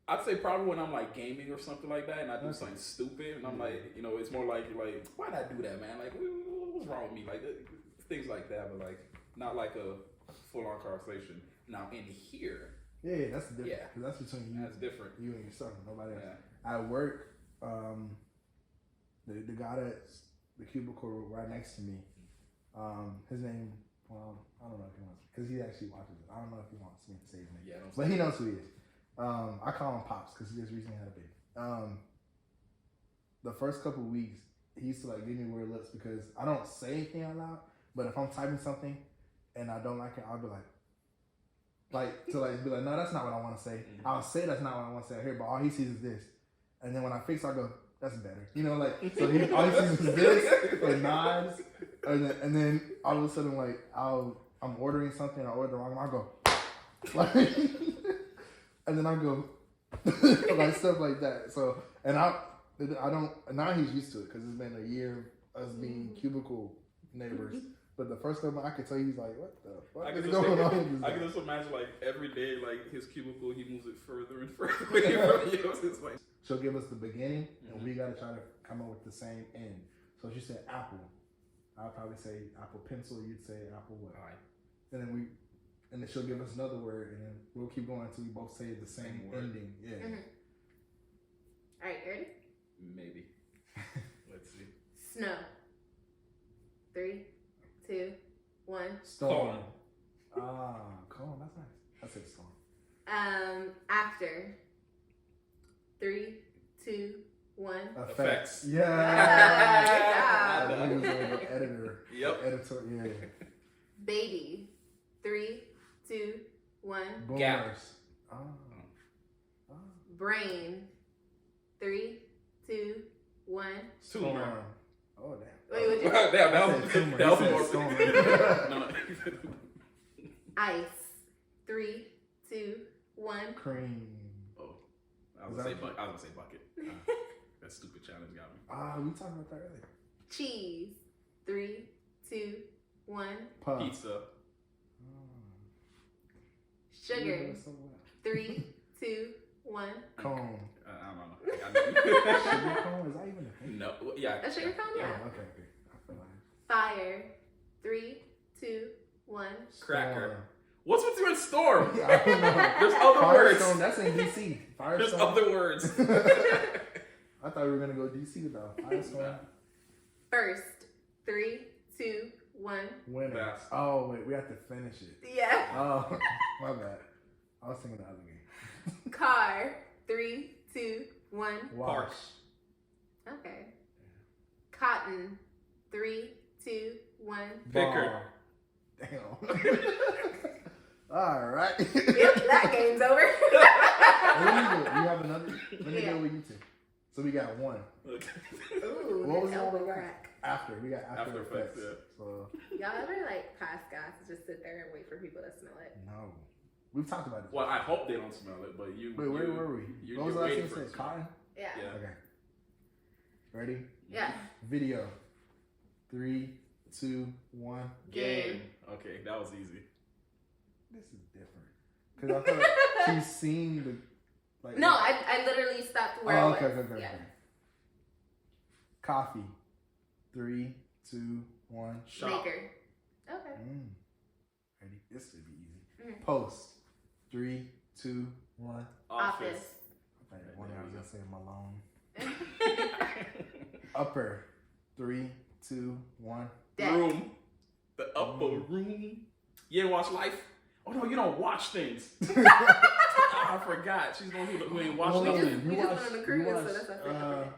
I'd say probably when I'm like gaming or something like that, and I do something stupid, and I'm like, it's more like you're like, why'd I do that, man? Like, what's wrong with me? Like things like that, but like not like a full-on conversation. Now in here, yeah, that's different. Yeah, because that's between you. That's different. You and your son, nobody else. Yeah. At work, the guy that's the cubicle right next to me, his name. Well, I don't know if he wants, because he actually watches it. I don't know if he wants me to say his name. Yeah, but he knows who he is. I call him Pops because he just recently had a baby. The first couple of weeks, he used to like give me weird looks because I don't say anything out loud. But if I'm typing something and I don't like it, I'll be like, no, that's not what I want to say. Mm-hmm. I'll say that's not what I want to say out here, but all he sees is this. And then when I fix, I go, that's better. So all he sees is this or nods. And then all of a sudden, like, I'm ordering something, I order the wrong one, I go, like, and then I go, like stuff like that. So, and I don't. Now he's used to it because it's been a year of us being cubicle neighbors. But the first time I could tell, he's like, "What the fuck is going on?" I can just imagine like every day, like his cubicle, he moves it further and further away from you. It's like she'll give us the beginning, and we gotta try to come up with the same end. So she said apple. I'll probably say apple pencil. You'd say apple what? all right. And then she'll give us another word, and then we'll keep going until we both say the same word. ending. Yeah. All right, you ready? Maybe. Let's see. Snow. 3, 2, 1. Storm. Calm. That's nice. I said storm. After. 3, 2, 1. Effects. Yeah. Good I think it was the editor. Yep. Editor. Yeah. Baby. 3, 2, 1. Boomers. Gap. Brain. 3, 2, 1. Tumor. Oh damn. Wait, what you? Damn, I said tumor. that was He said more. storm. No. Ice. 3, 2, 1. Cream. Oh, I was gonna say bucket. That stupid challenge got me. We talked about that earlier. Cheese. 3, 2, 1. Puff. Pizza. Sugar. You know so well. 3, 2, 1. Cone. I don't know. Sugar cone? Is that even a thing? No. Yeah. A sugar cone? Yeah. Oh, okay. I feel like Fire. 3, 2, 1. Cracker. Storm. What's with you and storm? I don't know. There's other words. Firestone, that's in DC. There's Firestone. other words. I thought we were gonna go DC though. Firestone. First. 3, 2, 1. Winner. Fast. Oh wait, we have to finish it. Yeah. Oh, my bad. I was thinking the other game. Car. 3, 2, 1. Wash. Okay. Cotton. 3, 2, 1. Picker. Damn. All right. Yep, that game's over. What do you do? You have another? Let me Yeah. go with you two. So we got one. Ooh, What was the the one elbow we got? crack. After. We got after effects. Yeah. So Y'all ever like pass gas and just sit there and wait for people to smell it? no. We've talked about this. Well, I hope they don't smell it, but you. Wait, where were we? You're What was the last waiting thing for you it said? to smell. Cotton? Yeah. Yeah. Okay. Ready? Yeah. Video. 3, 2, 1. Game. Okay, that was easy. This is different. Because I feel like she's seen the. Like, No, I literally stopped where I Oh, was. okay. Yeah. Coffee. 3, 2, 1. Shop. Maker. Okay. Ready? This should be easy. Mhm. Post. 3, 2, 1. Office. I think one I was gonna say Malone. Upper. 3, 2, 1. Deck. Room. The upper room. You ain't watch Life? Oh no, you don't watch things. I forgot. She's the one who ain't watched Hold on, nothing. We you just watched- went on a you cruise, so watched, that's our The upper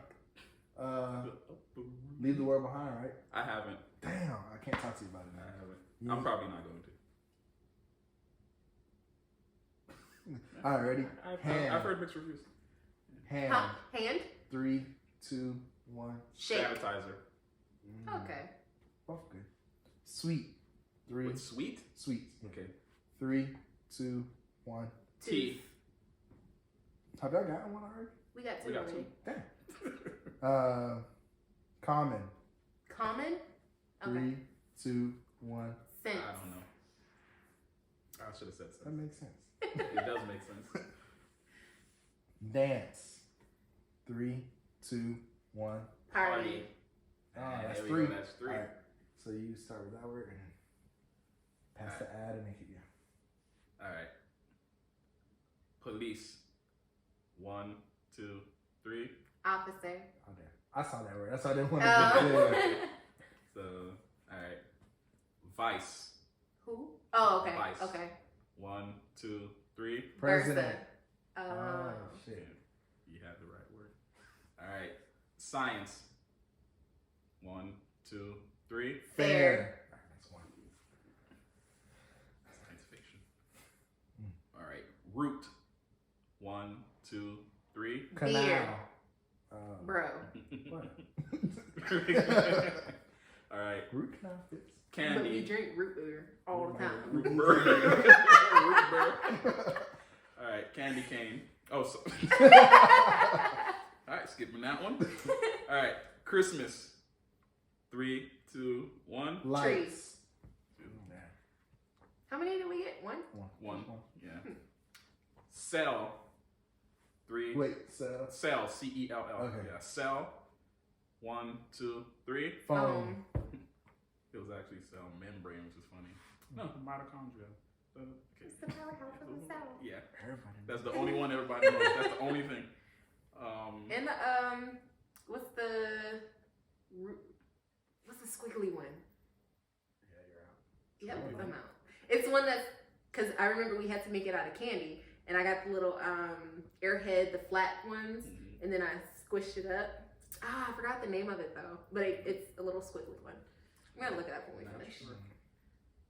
room. Leave the World Behind, right? I haven't. Damn, I can't talk to you about it I now. haven't. You- I'm probably not going to. All right, ready? Hand. I've heard mixed reviews. Hand. Huh? Hand. 3, 2, 1. Shake. Sanitizer. Okay. Both good. Sweet. 3. With sweet? Sweet. Okay. 3, 2, 1. Tea. Have y'all gotten one already? We got 2 We got already. Damn. Common. Common. Okay. 3, 2, 1. Sense. I don't know. I should have said That something. makes sense. It does make sense. Dance. 3, 2, 1. Party. Ah, that's There we 3. go, that's 3. All right. So you start with that word and pass the ad and make it yeah. All right. Police. 1, 2, 3. Officer. Oh damn. I saw that word. That's why I didn't want Oh. to do So, all right. Vice. Who? Oh, okay. Vice. Okay. 1, 2, 3. President. Versa. Oh shit. You had the right word. All right. Science. 1, 2, 3. Fair. All right, that's one. Science fiction. All right. Root. 1, 2, 3. Canal. Beer. Bro. What? All right. Root canal fits. But we Candy. drink root beer all the time. Root beer. Root beer. All right. Candy cane. Oh, so. All right, skipping that one. All right, Christmas. 3, 2, 1. Lights. How many did we get? One? One. Yeah. Cell. 3. Wait, so Cell. CELL. Okay. Yeah. Cell. 1, 2, 3. phone. It was actually cell membrane, which is funny. No, mitochondria. Okay. It's the powerhouse of the cell. Yeah. Everybody. That's the only one everybody knows. That's the only thing. And what's the squiggly one? Yeah, you're out. Yep, I'm out. It's one that's because I remember we had to make it out of candy, and I got the little airhead, the flat ones, and then I squished it up. I forgot the name of it though, but it's a little squiggly one. I'm gonna look it up when we finish. Sure.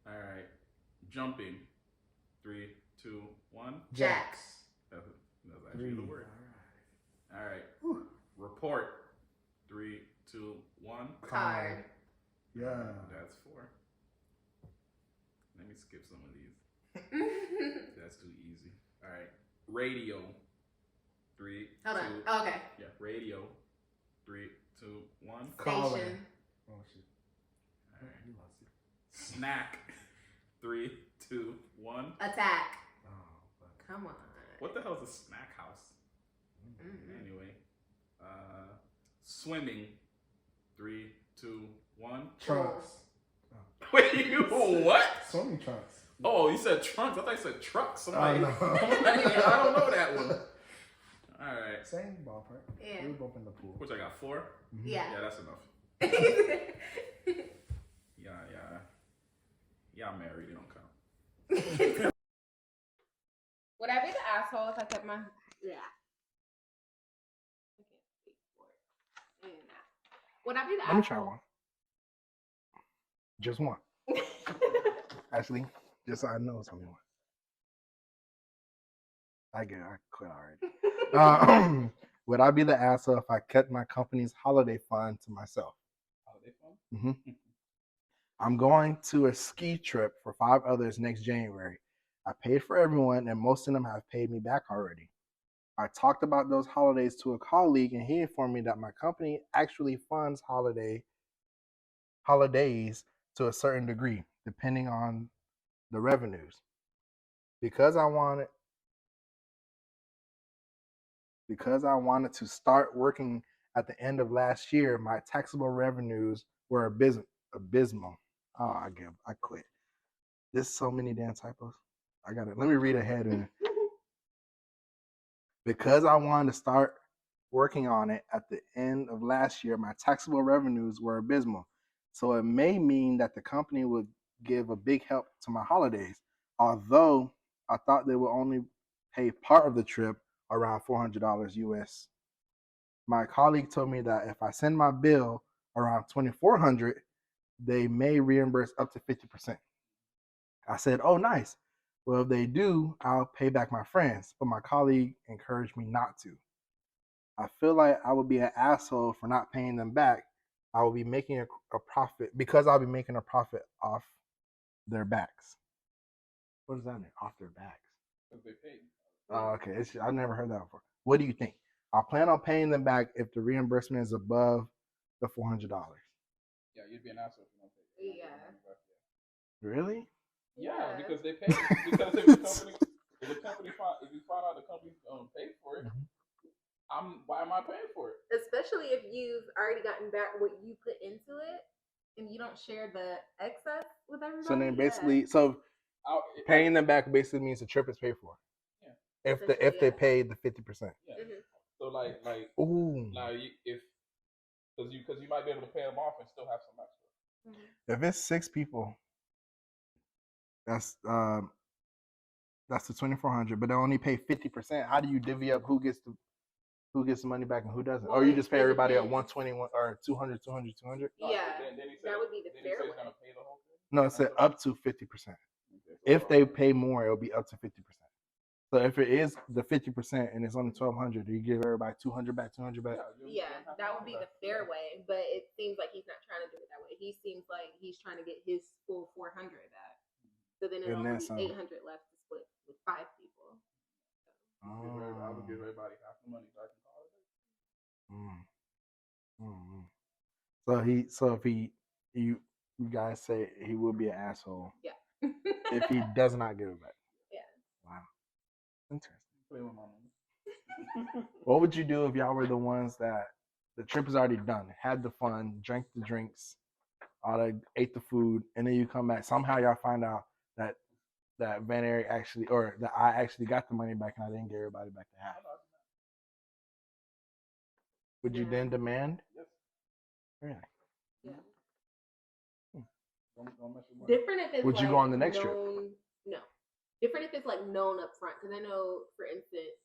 All right, jumping. 3, 2, 1. Jacks. That's actually the word. All right. Report. 3, 2, 1. Card. Yeah. That's 4. Let me skip some of these. That's too easy. All right. Radio. 3. Hold 2, on. Oh, okay. Yeah. Radio. 3, 2, 1. Calling. Station. Oh shit. All right. You lost it. Snack. 3, 2, 1. Attack. Oh, fuck. Come on. What the hell is a snack house? Anyway. Swimming. 3, 2, 1. Trunks. Wait, you what? Swimming trunks. Oh, you said trunks. I thought you said trucks. Oh, Somebody. no. I don't know that one. All right. Same ballpark. Yeah. We were both in the pool. Which I got 4? Yeah. Yeah, that's enough. Yeah, I'm married. It don't count. Would I be the asshole if I kept my I can't speak for it. Would I be the asshole? Let me try one. Just one. Actually, just so I know it's only one. I quit already. Would I be the asshole if I kept my company's holiday fund to myself? Holiday fun? I'm going to a ski trip for 5 others next January. I paid for everyone, and most of them have paid me back already. I talked about those holidays to a colleague, and he informed me that my company actually funds holidays to a certain degree, depending on the revenues. Because I wanted to start working at the end of last year, my taxable revenues were abysmal. Oh, I quit. There's so many damn typos. Let me read ahead. Because I wanted to start working on it at the end of last year, my taxable revenues were abysmal. So it may mean that the company would give a big help to my holidays, although I thought they would only pay part of the trip, around $400 US. My colleague told me that if I send my bill around $2,400, they may reimburse up to 50%. I said, oh, nice. Well, if they do, I'll pay back my friends. But my colleague encouraged me not to. I feel like I would be an asshole for not paying them back. I will be making a profit because I'll be making a profit off their backs. What does that mean? Off their backs? Because they paid. Oh, okay. I've never heard that before. What do you think? I plan on paying them back if the reimbursement is above the $400. Yeah, you'd be an asshole if you don't pay. Yeah. Really? Yeah, Yeah. because they pay. Because if you find out the company paid for it, why am I paying for it? Especially if you've already gotten back what you put into it, and you don't share the excess with everybody. So then basically, paying them back basically means the trip is paid for. Yeah. If they pay the 50%. Yeah. So like Ooh. now because you might be able to pay them off and still have some extra. If it's 6 people, that's the $2,400, but they only pay 50%. How do you divvy up who gets the money back and who doesn't? Well, or you just pay everybody at depends. 120 or 200, 200, 200? Yeah, that would be the fair He's way. gonna pay the whole thing. No, it said up to 50%. If they pay more, it'll be up to 50%. So if it is the 50% and it's only $1,200, do you give everybody 200 back, 200 back? Yeah, that would be the fair way, but it seems like he's not trying to do it that way. He seems like he's trying to get his full 400 back. So then it'll only be 800 left to split with 5 people. I would give everybody half the money so I can call it. So if you guys say he will be an asshole. Yeah. If he does not give it back. Yeah. Wow. Interesting. Play with my money. What would you do if y'all were the ones that the trip is already done, had the fun, drank the drinks, ate the food, and then you come back. Somehow y'all find out that Van Eric actually, or that I actually got the money back and I didn't give everybody back the half. Would you then demand? Yes. Really? Yeah. Don't mess with money. Different if it's Would you go on the next trip? No. Different if it's like known up front. Because I know, for instance,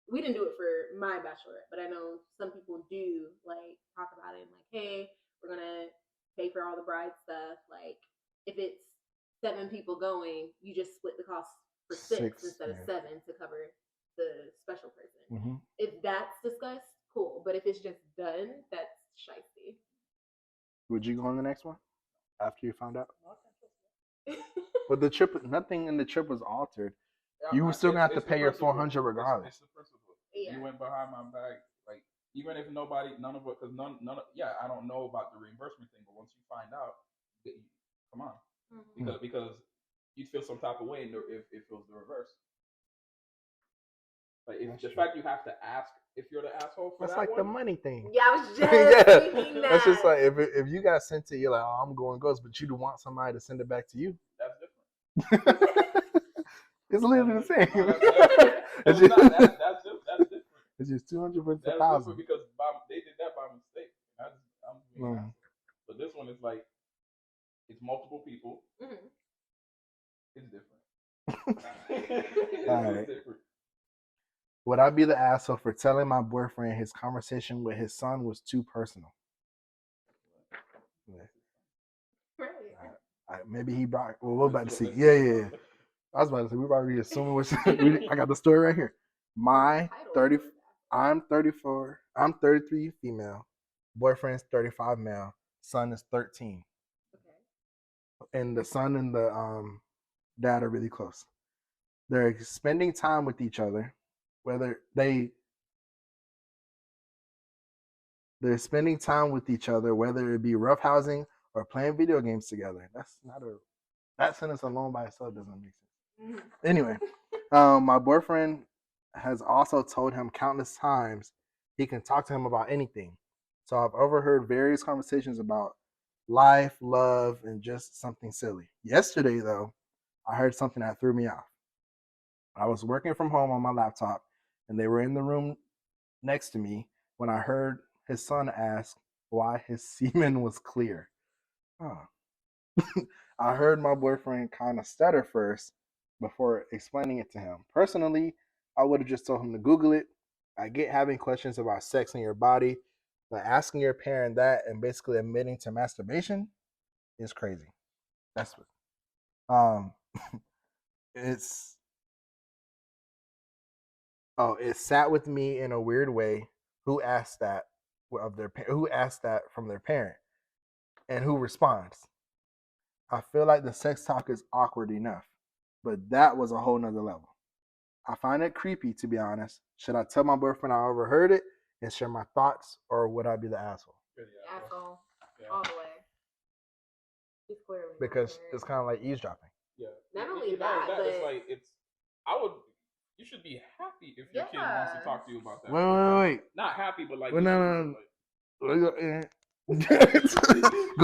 we didn't do it for my bachelorette, but I know some people do like talk about it and like, hey, we're gonna pay for all the bride stuff. Like, if it's 7 people going, you just split the cost for 6 instead of 7 to cover the special person. Mm-hmm. If that's discussed, cool. But if it's just done, that's shiesty. Would you go on the next one after you found out? But the trip, nothing in the trip was altered. You were still gonna have to pay your $400 regardless. It's the principle. Yeah. You went behind my back, like even if none of it, because none of, yeah, I don't know about the reimbursement thing, but once you find out, come on, because you'd feel some type of way if it feels the reverse. Like the fact you have to ask if you're the asshole for that's that like one, the money thing. Yeah, I was just thinking that. That's just like if you got sent to you, like, oh, I'm going ghost, but you do want somebody to send it back to you. That's different. It's literally the same. That's different. It's just 200 versus That's 1,000. because they did that by mistake. But this one is like it's multiple people. Mm-hmm. It's different. It's different. Would I be the asshole for telling my boyfriend his conversation with his son was too personal? Yeah. Right. Maybe he brought. Well, we're about to see. Yeah. I was about to say we're already assuming what's. I got the story right here. I'm 34. I'm 33 female. Boyfriend's 35 male. Son is 13. Okay. And the son and the dad are really close. They're spending time with each other. They're spending time with each other, whether it be roughhousing or playing video games together. That sentence alone by itself doesn't make sense. Mm-hmm. Anyway, my boyfriend has also told him countless times he can talk to him about anything. So I've overheard various conversations about life, love, and just something silly. Yesterday, though, I heard something that threw me off. I was working from home on my laptop, and they were in the room next to me when I heard his son ask why his semen was clear. Oh. I heard my boyfriend kind of stutter first before explaining it to him. Personally, I would have just told him to Google it. I get having questions about sex in your body, but asking your parent that and basically admitting to masturbation is crazy. That's what. It sat with me in a weird way. Who asked that from their parent, and who responds? I feel like the sex talk is awkward enough, but that was a whole nother level. I find it creepy, to be honest. Should I tell my boyfriend I overheard it and share my thoughts, or would I be the asshole? Asshole, all the way. He's clearly because it's kind of like eavesdropping. Yeah. Not only that, but it's like you should be happy if your kid wants to talk to you about that. Wait. Not happy, but like. No. Go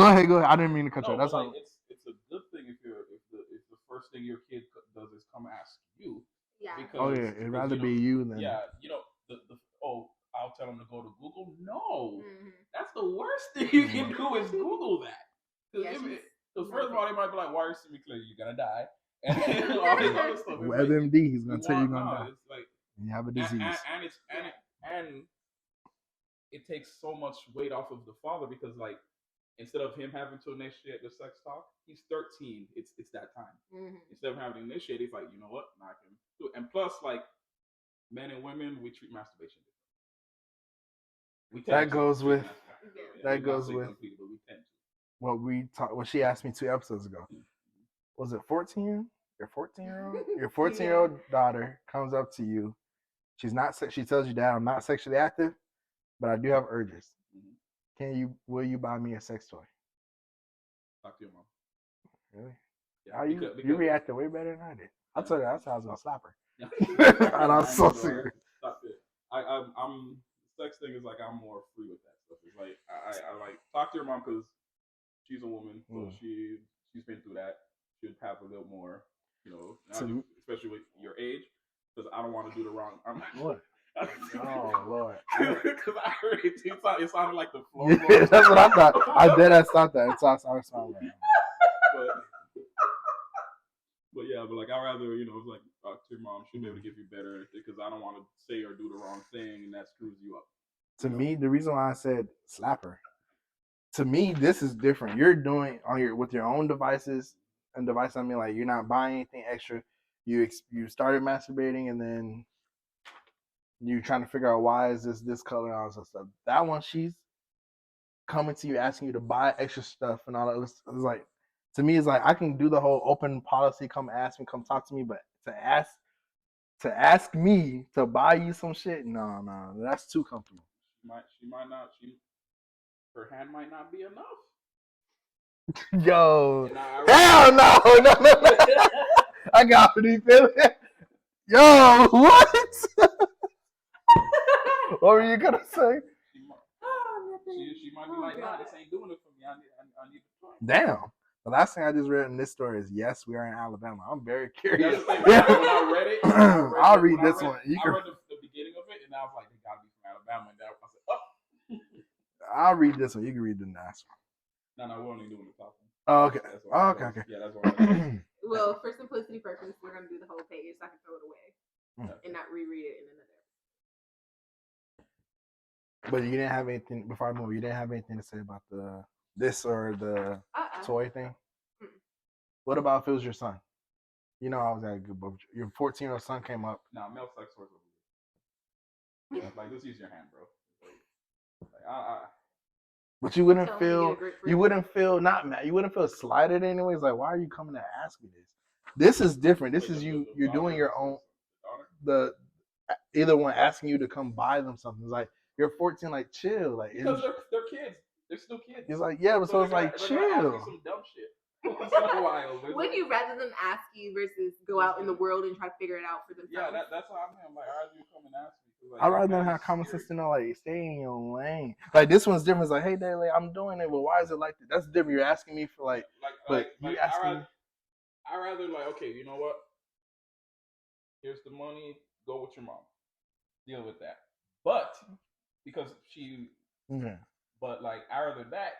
ahead. I didn't mean to cut you. That's all. It's a good thing if the first thing your kid does is come ask you. Yeah. Because, it'd rather be you than. Yeah, I'll tell him to go to Google. No, that's the worst thing you can do is Google that. Because first of all, they might be like, "Why are you seeing me clear? You're gonna die," and all this other stuff. WebMD, he's gonna tell you you're gonna die. It's like you have a disease, and it takes so much weight off of the father because like instead of him having to initiate the sex talk, he's 13. It's that time. Mm-hmm. Instead of having to initiate, he's like, you know what, I can do it. And plus, like men and women, we treat masturbation different. That goes with what she asked me 2 episodes ago. Was it 14? Your 14-year-old? Your 14-year-old daughter comes up to you She's not. She tells you, Dad, I'm not sexually active, but I do have urges. Mhm. Will you buy me a sex toy? Talk to your mom. Really? Yeah, How you because reacted way better than I did. I told you that's how I was gonna slap her. yeah. And I'm I so know, serious. Stop it. I'm sex thing is like I'm more free with that stuff. It's like I like talk to your mom because she's a woman, so she's been through that. She'd have a little more, especially with your age, because I don't want to do the wrong. What? Oh Lord! Because I heard it sounded like the floor. Yeah, that's what I thought. I did. I thought that. It's I was smiling. But yeah, but like I'd rather it's like talk to your mom. She'll be able to give you better because I don't want to say or do the wrong thing and that screws you up. To me, the reason why I said slap her, to me, this is different. You're doing with your own devices and device. I mean, like you're not buying anything extra. You started masturbating and then you're trying to figure out why is this color and all this stuff. That one, she's coming to you asking you to buy extra stuff and all that. It's like, to me, it's like I can do the whole open policy. Come ask me, come talk to me, but to ask me to buy you some shit, no, that's too comfortable. She might not. Her hand might not be enough. Yo, hell no. I got pretty feeling. Yo, what? What were you gonna say? She might be like, nah, this ain't doing it for me. I need to try. Damn. The last thing I just read in this story is yes, we are in Alabama. I'm very curious. When I read it, I'll read this one. I read the beginning of it, and I was like, they gotta be from Alabama. And I said, oh. I'll read this one. You can read the next one. No, we're only doing the top one. Oh, okay. Okay. Yeah, that's one. Well, for simplicity purposes, we're gonna do the whole page so I can throw it away and not reread it in another. But you didn't have anything before I move. You didn't have anything to say about this or the toy thing. What about if it was your son? You know, I was at a good book. Your 14-year-old son came up. Nah, male sex toys over here. Like, just use your hand, bro. Like, but you wouldn't feel not mad. You wouldn't feel slighted anyways. Like, why are you coming to ask me this? This is different. This is you're doing your own. The either one asking you to come buy them something. It's like you're 14. Like, chill. Like, because they're kids. They're still kids. It's like, yeah, but so it's like chill. Some dumb shit. Once in a while. Would you rather them ask you versus go out in the world and try to figure it out for themselves? Yeah, that's how I'm like, I'd rather you come and ask me. Like, I'd rather them have common sense to know, like, stay in your lane. Like, this one's different. It's like, hey, Dad, like, I'm doing it, but why is it like that? That's different. You're asking me for, like you asking me. I'd rather, like, okay, you know what? Here's the money. Go with your mom. Deal with that. But, because but, like, I'd rather that.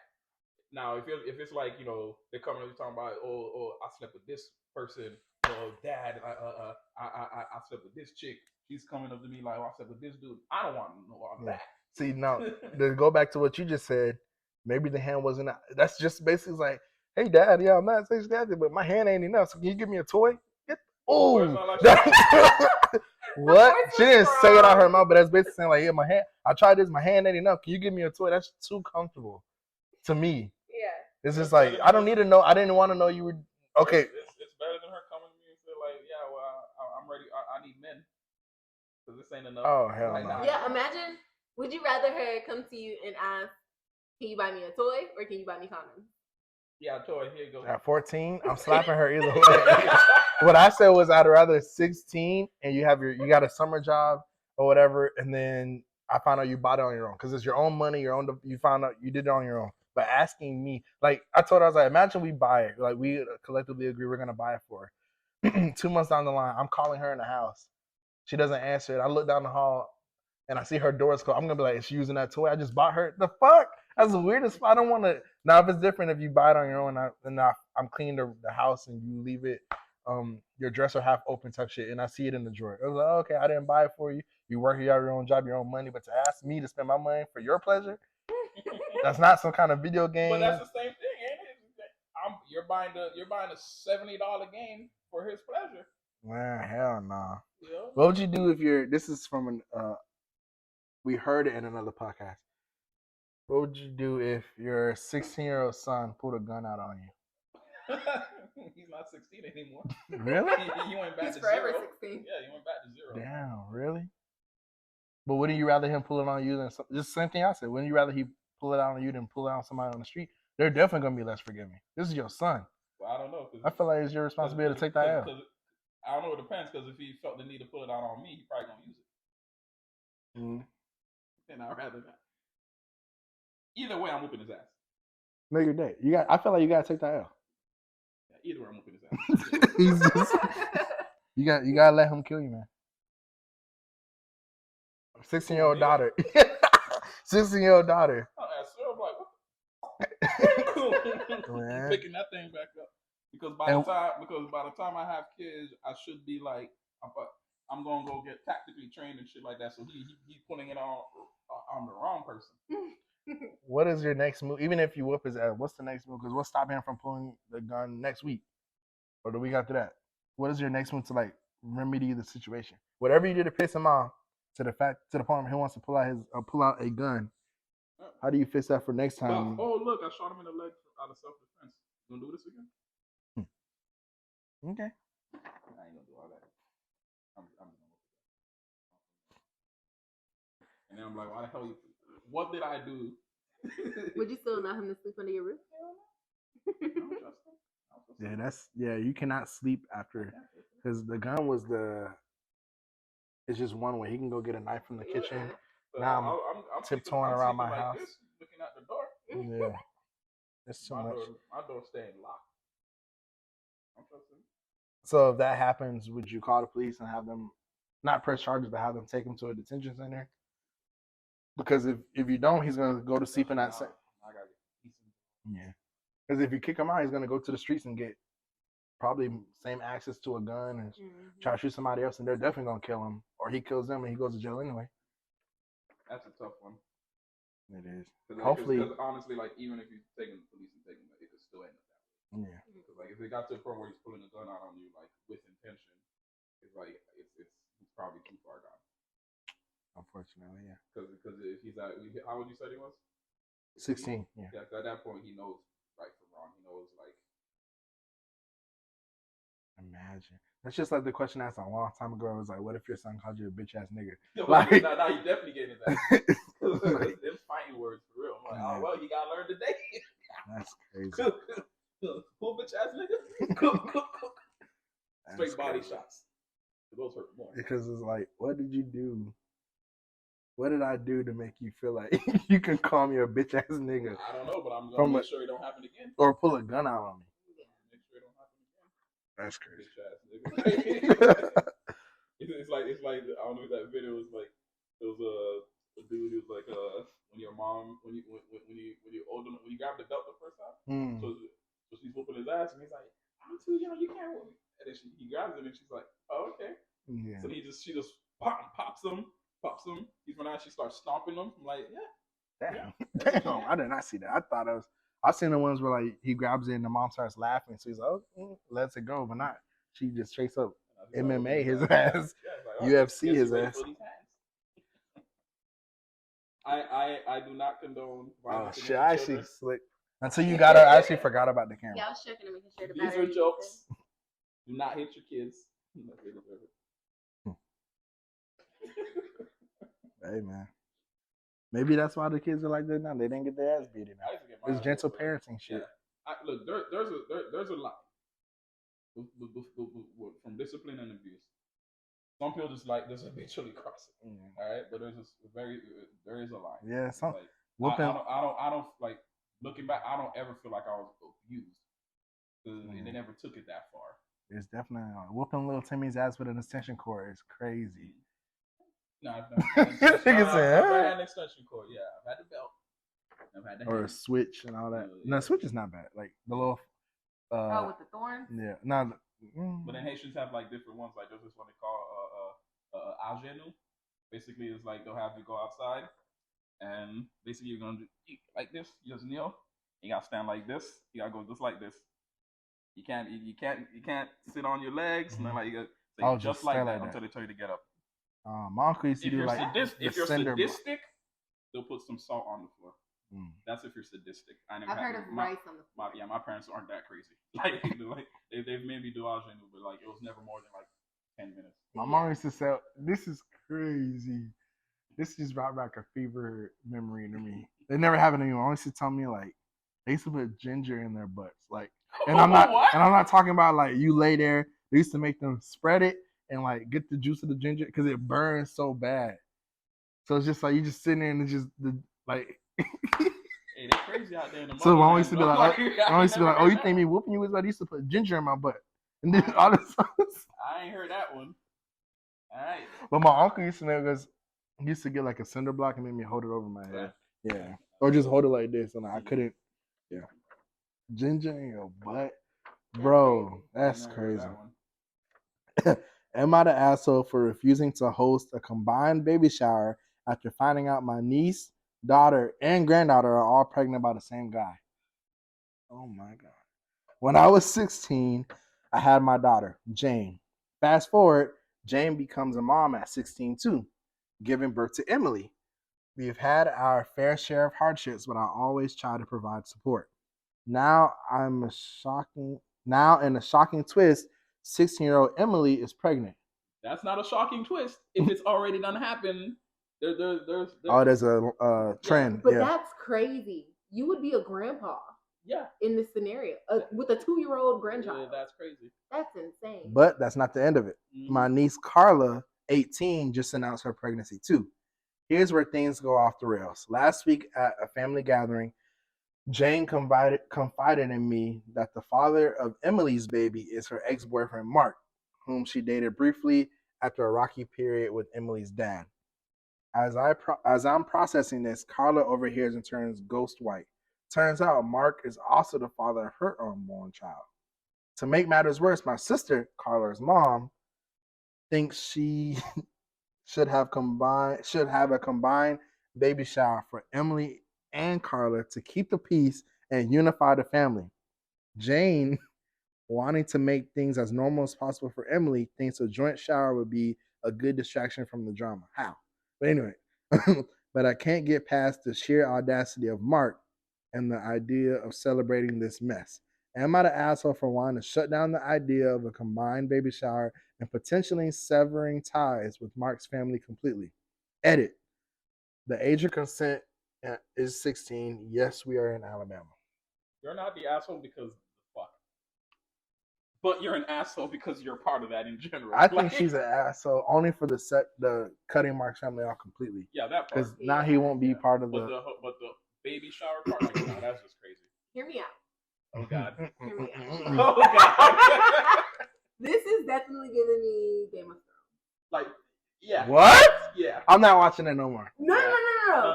Now, if it's like, they're coming and talking about, oh, I slept with this person. Oh, Dad, I slept with this chick. She's coming up to me like, oh, I slept with this dude. I don't want to know all that. See, now, to go back to what you just said, maybe the hand wasn't. That's just basically like, hey, Dad, yeah, I'm not sexually active, but my hand ain't enough. So can you give me a toy? Oh, what? She didn't say it out her mouth, but that's basically saying like, yeah, my hand. I tried this, my hand ain't enough. Can you give me a toy? That's too comfortable to me. Yeah. It's just like I don't need to know. I didn't want to know you were okay. It's better than her coming to me and say like, yeah, well, I'm ready. I need men. Because this ain't enough. Oh, hell no. Yeah, imagine, would you rather her come to you and ask, can you buy me a toy or can you buy me condoms? Yeah, toy, here you go. At 14, I'm slapping her either way. What I said was I'd rather 16 and you got a summer job or whatever, and then I found out you bought it on your own. Because it's your own money, you found out you did it on your own. But asking me, like, I told her, I was like, imagine we buy it. Like, we collectively agree we're going to buy it for her. 2 months down the line, I'm calling her in the house. She doesn't answer it. I look down the hall and I see her doors closed. I'm gonna be like, is she using that toy? I just bought her. The fuck? That's the weirdest. I don't want to. Now, if it's different, if you buy it on your own, I'm cleaning the house and you leave it, your dresser half open type shit, and I see it in the drawer. I was like, oh, okay, I didn't buy it for you. You work, you have your own job, your own money, but to ask me to spend my money for your pleasure, that's not some kind of video game. But that's the same thing, ain't it? You're buying a $70 game for his pleasure. Man, hell no. Nah. Yeah. What would you do if this is from we heard it in another podcast. What would you do if your 16-year-old son pulled a gun out on you? He's not 16 anymore. Really? He went back He's to forever zero. 16. Yeah, he went back to zero. Damn, really? But wouldn't you rather him pull it on you than just the same thing I said? Wouldn't you rather he pull it out on you than pull it on somebody on the street? They're definitely gonna be less forgiving. This is your son. Well, I don't know. I feel like it's your responsibility to take that L. I don't know. It depends, because if he felt the need to pull it out on me, he probably gonna use it. And I'd rather not. Either way, I'm whooping his ass. No, you're dead. I feel like you gotta take that L. Yeah, either way, I'm whooping his ass. He's just, you gotta let him kill you, man. 16-year-old daughter. 16-year-old daughter. I asked her, I'm like, Man. picking that thing back up. Because by the time I have kids, I should be like, I'm gonna go get tactically trained and shit like that. So he's putting it on the wrong person. What is your next move? Even if you whoop his ass, what's the next move? Because what's stopping him from pulling the gun next week or the week after that? What is your next move to like remedy the situation? Whatever you did to piss him off, to the point he wants to pull out a gun. How do you fix that for next time? Oh look, I shot him in the leg out of self-defense. You gonna do this again? Okay. I ain't gonna do all that. I'm gonna and then I'm like, why the hell what did I do? Would you still allow him to sleep under your roof? Yeah, you cannot sleep after, because the gun was it's just one way. He can go get a knife from the kitchen. Now I'm tiptoeing around my house. This, looking at the door. Yeah. It's too much. My door's staying locked. I'm trusting. So if that happens, would you call the police and have them not press charges, but have them take him to a detention center? Because if you don't, he's gonna go to sleep in that. Yeah. Because if you kick him out, he's gonna go to the streets and get probably same access to a gun and try to shoot somebody else, and they're definitely gonna kill him, or he kills them and he goes to jail anyway. That's a tough one. It is. Hopefully, because honestly, like even if you take him to the police and take him, it could still end up that way. Yeah. Because like if it got to a point where he's pulling a gun out on you, like with intention, it's like he's probably too far gone. Unfortunately, yeah. Because if he's at, how old you said he was? 16. Yeah. Yeah. At that point, he knows right from wrong. He knows like. Imagine. That's just like the question asked a long time ago. It was like, what if your son called you a bitch ass nigga? Now he definitely getting that. Them fighting words for real. I'm like, oh well, you gotta learn today. That's crazy. Cool bitch ass nigga. Straight body shots. Those hurt more. Because it's like, what did you do? What did I do to make you feel like you can call me a bitch ass nigga? I don't know, but I'm gonna make sure it don't happen again. Or pull a gun out on me. Make sure it don't happen again. That's crazy. Bitch ass nigga. it's like I don't know if that video was like there was a dude who was like when your mom when you old enough, when you grab the belt the first time. So she's whooping his ass and he's like, I'm too young, you can't whoop me. And then he grabs it and she's like, oh okay. Yeah. So she just pops him. He's when she starts stomping him. I'm like, yeah. Damn. I did not see that. I thought I've seen the ones where like he grabs it and the mom starts laughing. So he's like, oh, lets it go, but not. She just straight up MMA his ass, like, UFC his ass. I do not condone violence. Oh shit! I actually slick until you got her. I actually forgot about the camera. Yeah, I was checking to make sure the battery. These are jokes. Do not hit your kids. Hey man, maybe that's why the kids are like that now. They didn't get their ass beaten. It's gentle parenting shit. Yeah. Look, there's a lot from discipline and abuse. Some people just like this habitually cross it. All right, but there is a line. Yeah, some. Like, I don't like looking back. I don't ever feel like I was abused because they never took it that far. It's definitely whooping little Timmy's ass with an extension cord is crazy. No, I've never had an extension cord. Yeah, I've had the belt. I've had the or a switch and all that. No, switch is not bad. Like the little. With the thorns. Yeah, no. But then Haitians have like different ones. Like there's this one they call algenu. Basically, it's like they'll have you go outside, and basically you're gonna do like this. You just kneel. You gotta stand like this. You gotta go just like this. You can't sit on your legs. And then like you gotta just like that until they tell you to get up. My uncle used to do like if you're sadistic, they'll put some salt on the floor. That's if you're sadistic. I've heard of rice on the floor. My parents aren't that crazy. Like they've made me do algenu, but like it was never more than like 10 minutes. My mom used to say, "This is crazy." This just brought back a fever memory to me. It never happened to me. I used to tell me like they used to put ginger in their butts, like, and What? I'm not talking about like you lay there. They used to make them spread it and like get the juice of the ginger because it burns so bad. So it's just like you just sitting there and it's just the like. Hey, they crazy out there in the So motherland, I used to be bro. like, I used to be like, oh, you I think me whooping you was like I used to put ginger in my butt, and then all this. ain't heard that one. All right. But my uncle used to know because he used to get like a cinder block and make me hold it over my head. Yeah. Or just hold it like this, and I couldn't. Yeah. Ginger in your butt, bro. That's Never heard crazy. that one. Am I the asshole for refusing to host a combined baby shower after finding out my niece, daughter, and granddaughter are all pregnant by the same guy? Oh my god. When I was 16, I had my daughter, Jane. Fast forward, Jane becomes a mom at 16 too, giving birth to Emily. We've had our fair share of hardships, but I always try to provide support. Now in a shocking twist, 16-year-old Emily is pregnant. That's not a shocking twist. If it's already done happened, There's a trend. But Yeah. that's crazy. You would be a grandpa yeah. in this scenario with a 2-year-old grandchild. That's crazy. That's insane. But that's not the end of it. My niece Carla, 18, just announced her pregnancy too. Here's where things go off the rails. Last week at a family gathering, Jane confided in me that the father of Emily's baby is her ex-boyfriend Mark, whom she dated briefly after a rocky period with Emily's dad. As I'm processing this, Carla overhears and turns ghost white. Turns out Mark is also the father of her unborn child. To make matters worse, my sister, Carla's mom, thinks she should have a combined baby shower for Emily and Carla to keep the peace and unify the family. Jane, wanting to make things as normal as possible for Emily, thinks a joint shower would be a good distraction from the drama. How? But anyway, but I can't get past the sheer audacity of Mark and the idea of celebrating this mess. Am I the asshole for wanting to shut down the idea of a combined baby shower and potentially severing ties with Mark's family completely? Edit. The age of consent is 16. Yes, we are in Alabama. You're not the asshole because fuck. But you're an asshole because you're part of that in general. I think she's an asshole only for the cutting Mark's family off completely. Yeah, that part. Because now he won't be part of but the baby shower part, like, no, that's just crazy. Hear me out. Oh god. Hear me out. Oh god. This is definitely giving me Game of Thrones. Like, yeah. What? Yeah. I'm not watching it no more. No.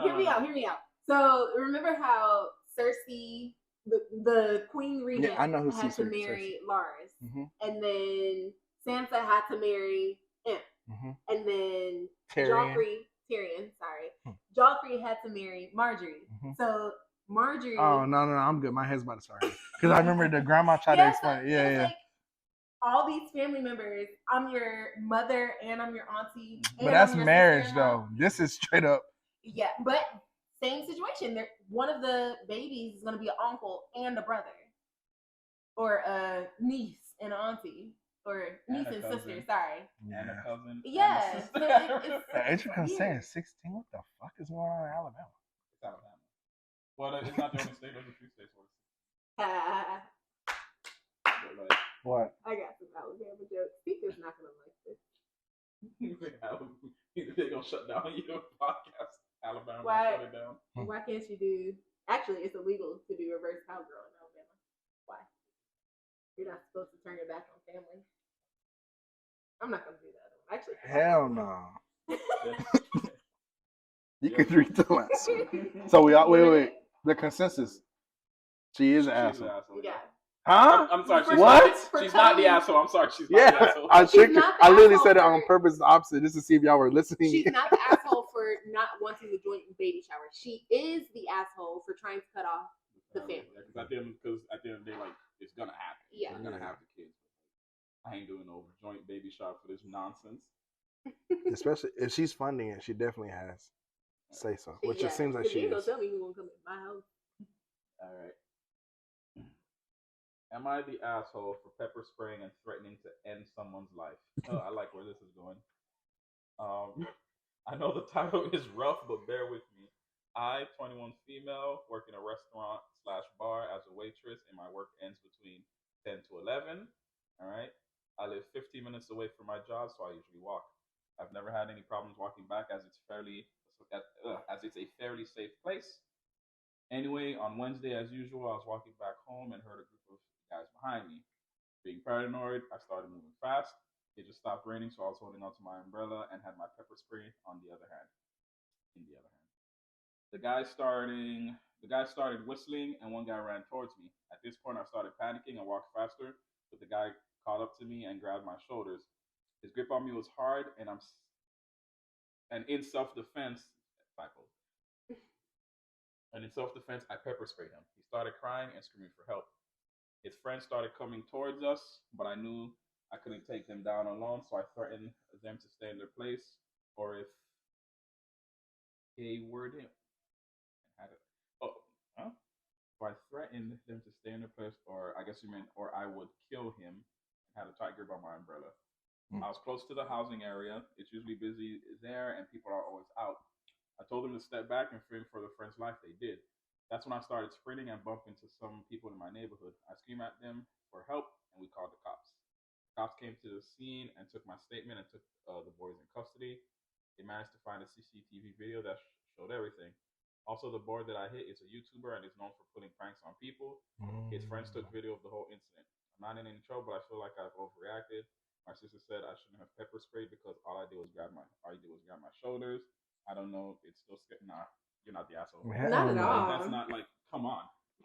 Hear me out. So remember how Cersei, the Queen Regent, I know who had to marry Lars, and then Sansa had to marry Imp, and then Tyrion, Joffrey had to marry Marjorie. So Marjorie. Oh no, I'm good. My head's about to start because I remember the grandma tried to explain. Yeah. Like, all these family members, I'm your mother and I'm your auntie. But that's marriage, though. This is straight up. Yeah, but same situation. One of the babies is going to be an uncle and a brother, or a niece and an auntie, or niece and sister. Sorry, and a cousin. Yeah, the age of consent is 16. What the fuck is going on in Alabama? It's Alabama. Well, it's not the only state. There's a few states where it's. What? I got some Alabama jokes. Speaker's not gonna like this. They're gonna shut down your podcast. Alabama. Why? Shut it down. Why can't you do? Actually, it's illegal to do reverse cowgirl in Alabama. Why? You're not supposed to turn your back on family. I'm not gonna do that. Actually, hell no. You could read the last one. So we all wait. The consensus. She is an asshole. Yeah. Huh? I'm sorry. She's not the asshole. I'm sorry. She's not the asshole. I literally said it on purpose, the opposite, just to see if y'all were listening. She's not the asshole for not wanting the joint baby shower. She is the asshole for trying to cut off the family. Because at the end of the day, like, it's gonna happen. Yeah. We're gonna have the kids. I ain't doing no joint baby shower for this nonsense. Especially if she's funding it, she definitely has say so. Which it seems like she is. Tell me who won't come in my house. All right. Am I the asshole for pepper spraying and threatening to end someone's life? Oh, I like where this is going. I know the title is rough, but bear with me. I, 21 female, work in a restaurant slash bar as a waitress, and my work ends between 10 to 11. All right. I live 15 minutes away from my job, so I usually walk. I've never had any problems walking back as it's a fairly safe place. Anyway, on Wednesday, as usual, I was walking back home and heard a group of guys behind me. Being paranoid, I started moving fast. It just stopped raining, so I was holding onto my umbrella and had my pepper spray on the other hand. In the other hand, the guy started whistling, and one guy ran towards me. At this point, I started panicking and walked faster, but the guy caught up to me and grabbed my shoulders. His grip on me was hard, and in self-defense, I pepper sprayed him. He started crying and screaming for help. His friends started coming towards us, but I knew I couldn't take them down alone, so I threatened them to stay in their place, or if they were him. Had it. Oh, huh? So I threatened them to stay in their place, or I guess you meant, or I would kill him, and had a tight grip on my umbrella. I was close to the housing area. It's usually busy there, and people are always out. I told them to step back and fearing for their friend's life. They did. That's when I started sprinting and bumped into some people in my neighborhood. I screamed at them for help, and we called the cops. Cops came to the scene and took my statement and took the boys in custody. They managed to find a CCTV video that showed everything. Also, the boy that I hit is a YouTuber and is known for putting pranks on people. His friends took video of the whole incident. I'm not in any trouble, but I feel like I've overreacted. My sister said I shouldn't have pepper sprayed because all I did was grab my shoulders. I don't know. It's still scared. Nah, you're not the asshole. Not at all. That's not like. Come on.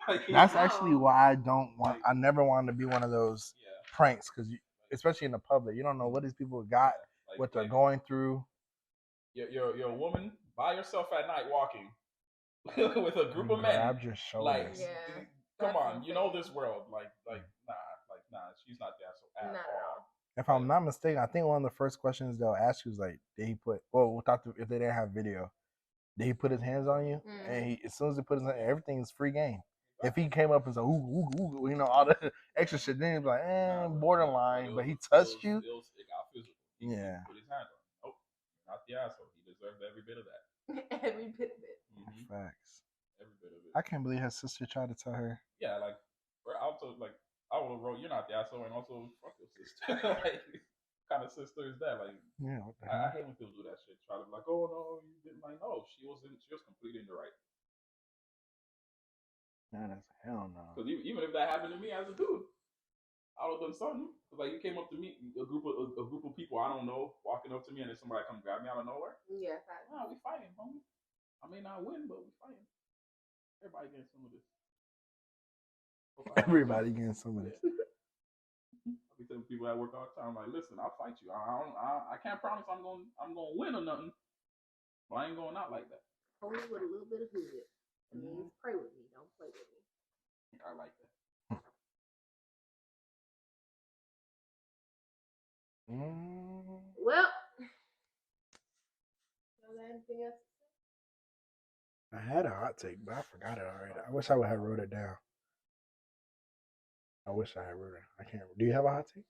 Like, That's No. actually why I don't want. Like- I never wanted to be one of those yeah. pranks because, especially in the public, you don't know what these people got, Like, what they're going through. You're a woman by yourself at night walking with a group of men. Grab your shoulders. Like, Yeah, come that's on, you know insane. this world. Like nah, she's not the asshole at Not at all. all. If I'm not mistaken, I think one of the first questions they'll ask you is like, did he put? Well, if they didn't have video, did he put his hands on you? And as soon as he put his hands, everything's free game. If he came up and said, ooh, all the extra shit, then he's like, borderline. But he touched you. It got physical. He put his hand on you. Nope, not the asshole. He deserved every bit of that. Every bit of it. Mm-hmm. Facts. Every bit of it. I can't believe her sister tried to tell her. Yeah, like I would have wrote, "You're not the asshole," and also fuck your sister. Like, what kind of sister is that? Like, Yeah, what the I hell? hate when people do that shit. Try to be like, "Oh no, you didn't." Like, no, she was completely in the right. Nah, that's hell no. Because even if that happened to me as a dude, I would have done something. Cause like you came up to me, a group of people I don't know walking up to me, and then somebody come grab me out of nowhere. Yeah, facts. Nah, we fighting, homie. I may not win, but we fighting. Everybody getting some of this. Everybody getting some of this. I be telling people at work all the time, like, listen, I'll fight you. I can't promise I'm gonna win or nothing, but I ain't going out like that. Only with a little bit of hood. It means pray with me, don't play with me. I like that. Well, anything else? I had a hot take, but I forgot it already. I wish I would have wrote it down. I wish I had wrote it. I can't. Do you have a hot take?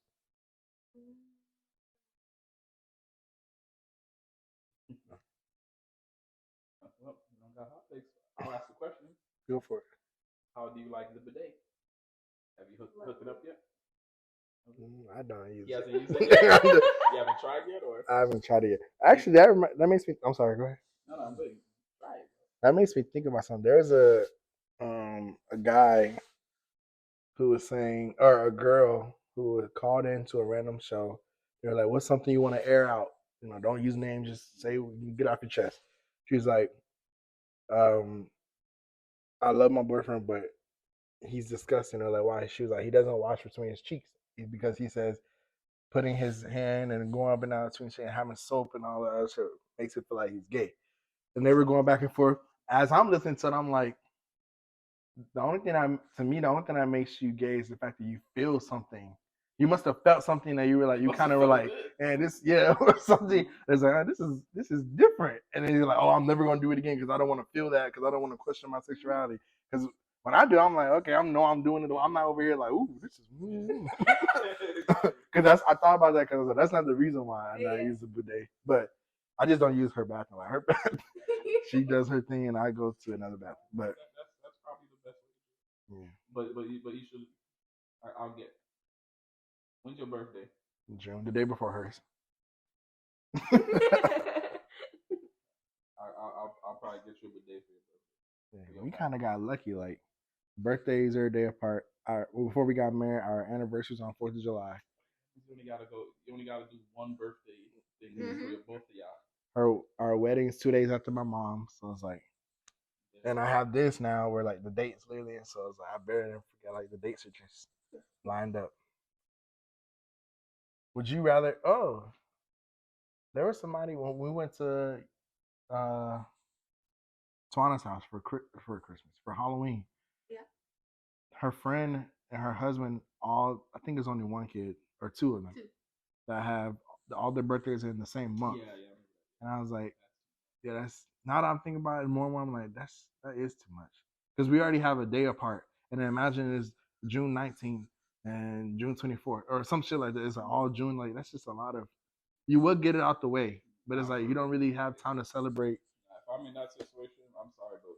Well, you don't got hot takes. I'll ask the question. Go for it. How do you like the bidet? Have you hooked it up yet? I don't use You it. hasn't used it yet? You haven't tried yet, or? I haven't tried it yet. Actually, that makes me. I'm sorry. Go ahead. No, I'm big. Try it. That makes me think about something. There's a guy who was saying, or a girl who was called into a random show. They're like, "What's something you want to air out? You know, don't use names. Just say get off your chest." She was like, "I love my boyfriend, but he's disgusting." Or like, why? She was like, "He doesn't wash between his cheeks because he says putting his hand and going up and down between his and having soap and all that other shit makes it feel like he's gay." And they were going back and forth. As I'm listening to it, I'm like, the only thing that makes you gay is the fact that you feel something. You must have felt something that you were like, you kind of were like, and this, or something. It's like, oh, this is different. And then you're like, oh, I'm never gonna do it again because I don't want to feel that because I don't want to question my sexuality. Because when I do, I'm like, okay, I'm doing it. I'm not over here like, ooh, this is. Because I thought about that because that's not the reason why I use the bidet. But I just don't use her bathroom. Like her, she does her thing, and I go to another bathroom. But That's probably the best way. yeah, But you should. I'll get. When's your birthday? June, the day before hers. I'll probably get you a good day for your birthday. Yeah, we kind of got lucky. Like birthdays are a day apart. Before we got married, our anniversary's on 4th of July. You only gotta go. You only gotta do one birthday thing for your both of y'all. Our wedding's 2 days after my mom, so it's like. And I have this now where like the dates literally, and so it's like I better than forget like the dates are just lined up. Would you rather? Oh, there was somebody when we went to uh Twana's house for Christmas for Halloween. Yeah. Her friend and her husband all I think there's only one kid or two of them that have all their birthdays in the same month. Yeah. And I was like, yeah, that's now that I'm thinking about it more and more, I'm like, that is too much. Because we already have a day apart. And then imagine it's June 19th and June 24th or some shit like that. It's like all June. Like, that's just a lot of. You would get it out the way, but it's like you don't really have time to celebrate. If I'm in that situation, I'm sorry, but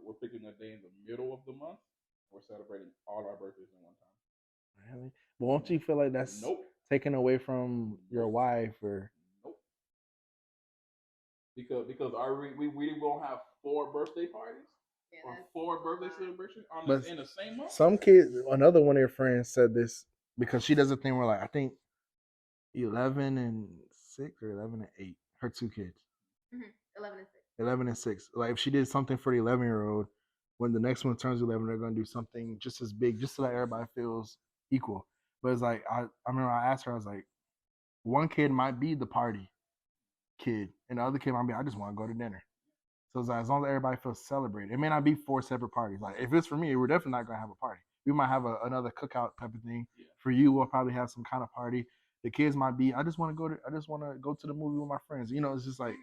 we're picking a day in the middle of the month. We're celebrating all our birthdays in one time. Really? But won't you feel like that's taken away from your wife or? Nope. Because we won't have 4 birthday parties or 4 birthday celebrations in the same month. Some kids, another one of your friends said this because she does a thing where like I think 11 and 6 or 11 and 8, her 2 kids. 11 and 6. 11 and 6. Like if she did something for the 11-year-old, when the next one turns 11, they're gonna do something just as big, just so that everybody feels equal. But it's like I remember I asked her, I was like, one kid might be the party kid, and the other kid might be, I just want to go to dinner. So it's like, as long as everybody feels celebrated, it may not be 4 separate parties. Like if it's for me, we're definitely not gonna have a party. We might have another cookout type of thing. Yeah. For you, we'll probably have some kind of party. The kids might be, I just want to go to the movie with my friends. You know, it's just like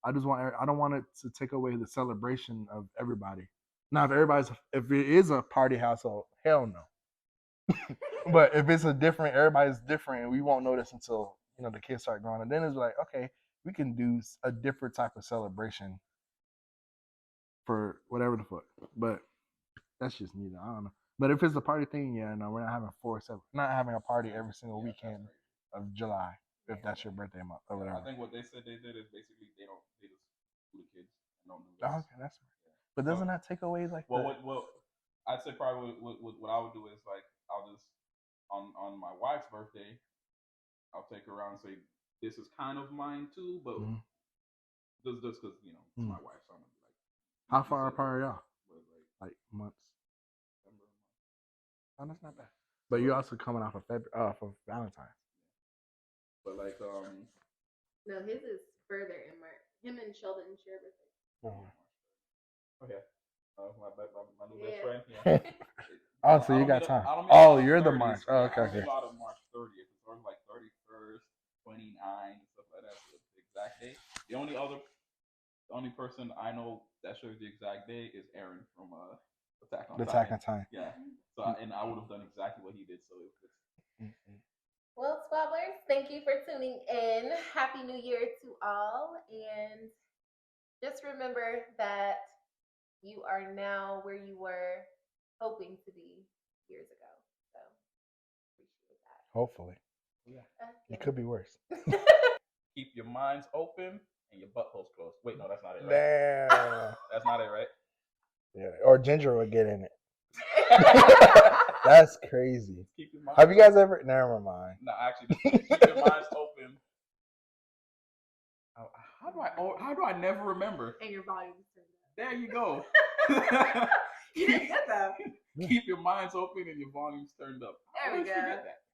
I don't want it to take away the celebration of everybody. Now, if it is a party household, hell no. But if it's everybody's different, and we won't notice until the kids start growing, and then it's like, okay, we can do a different type of celebration for whatever the fuck. But that's just me, though. I don't know. But if it's a party thing, yeah, no, we're not having not having a party every single weekend of July if that's your birthday month or whatever. I think what they said they did is basically they just do the kids and don't do this. Oh, okay, that's. But doesn't that take away like? Well, I'd say probably what I would do is like I'll just on my wife's birthday, I'll take her around and say this is kind of mine too, but just because it's my wife, so I'm gonna be like. How far apart are y'all? Like months. December. Oh, that's not bad. But you're also coming off of Valentine's. But like No, his is further in March. Him and Sheldon share birthday. Oh yeah. My new best friend. Yeah. Oh, so you got time. Oh, you're the March. Oh, okay. I don't out of March 30th. It's sort of like 31st, 29, stuff like that. So the exact day. The only person I know that shows the exact day is Aaron from Attack on Titan. Yeah. So and I would have done exactly what he did. So it was. Well, Squabblers, thank you for tuning in. Happy New Year to all, and just remember that you are now where you were hoping to be years ago. So appreciate that. Hopefully. Yeah. It could be worse. Keep your minds open and your buttholes closed. Wait, no, that's not it. Right? Damn. That's not it, right? Yeah. Or Ginger would get in it. That's crazy. Have you guys ever? Never mind. No, actually, keep your minds open. How do I never remember? And your volume turned up. There you go. You didn't get that. Keep your minds open and your volumes turned up. There we go. Forget that.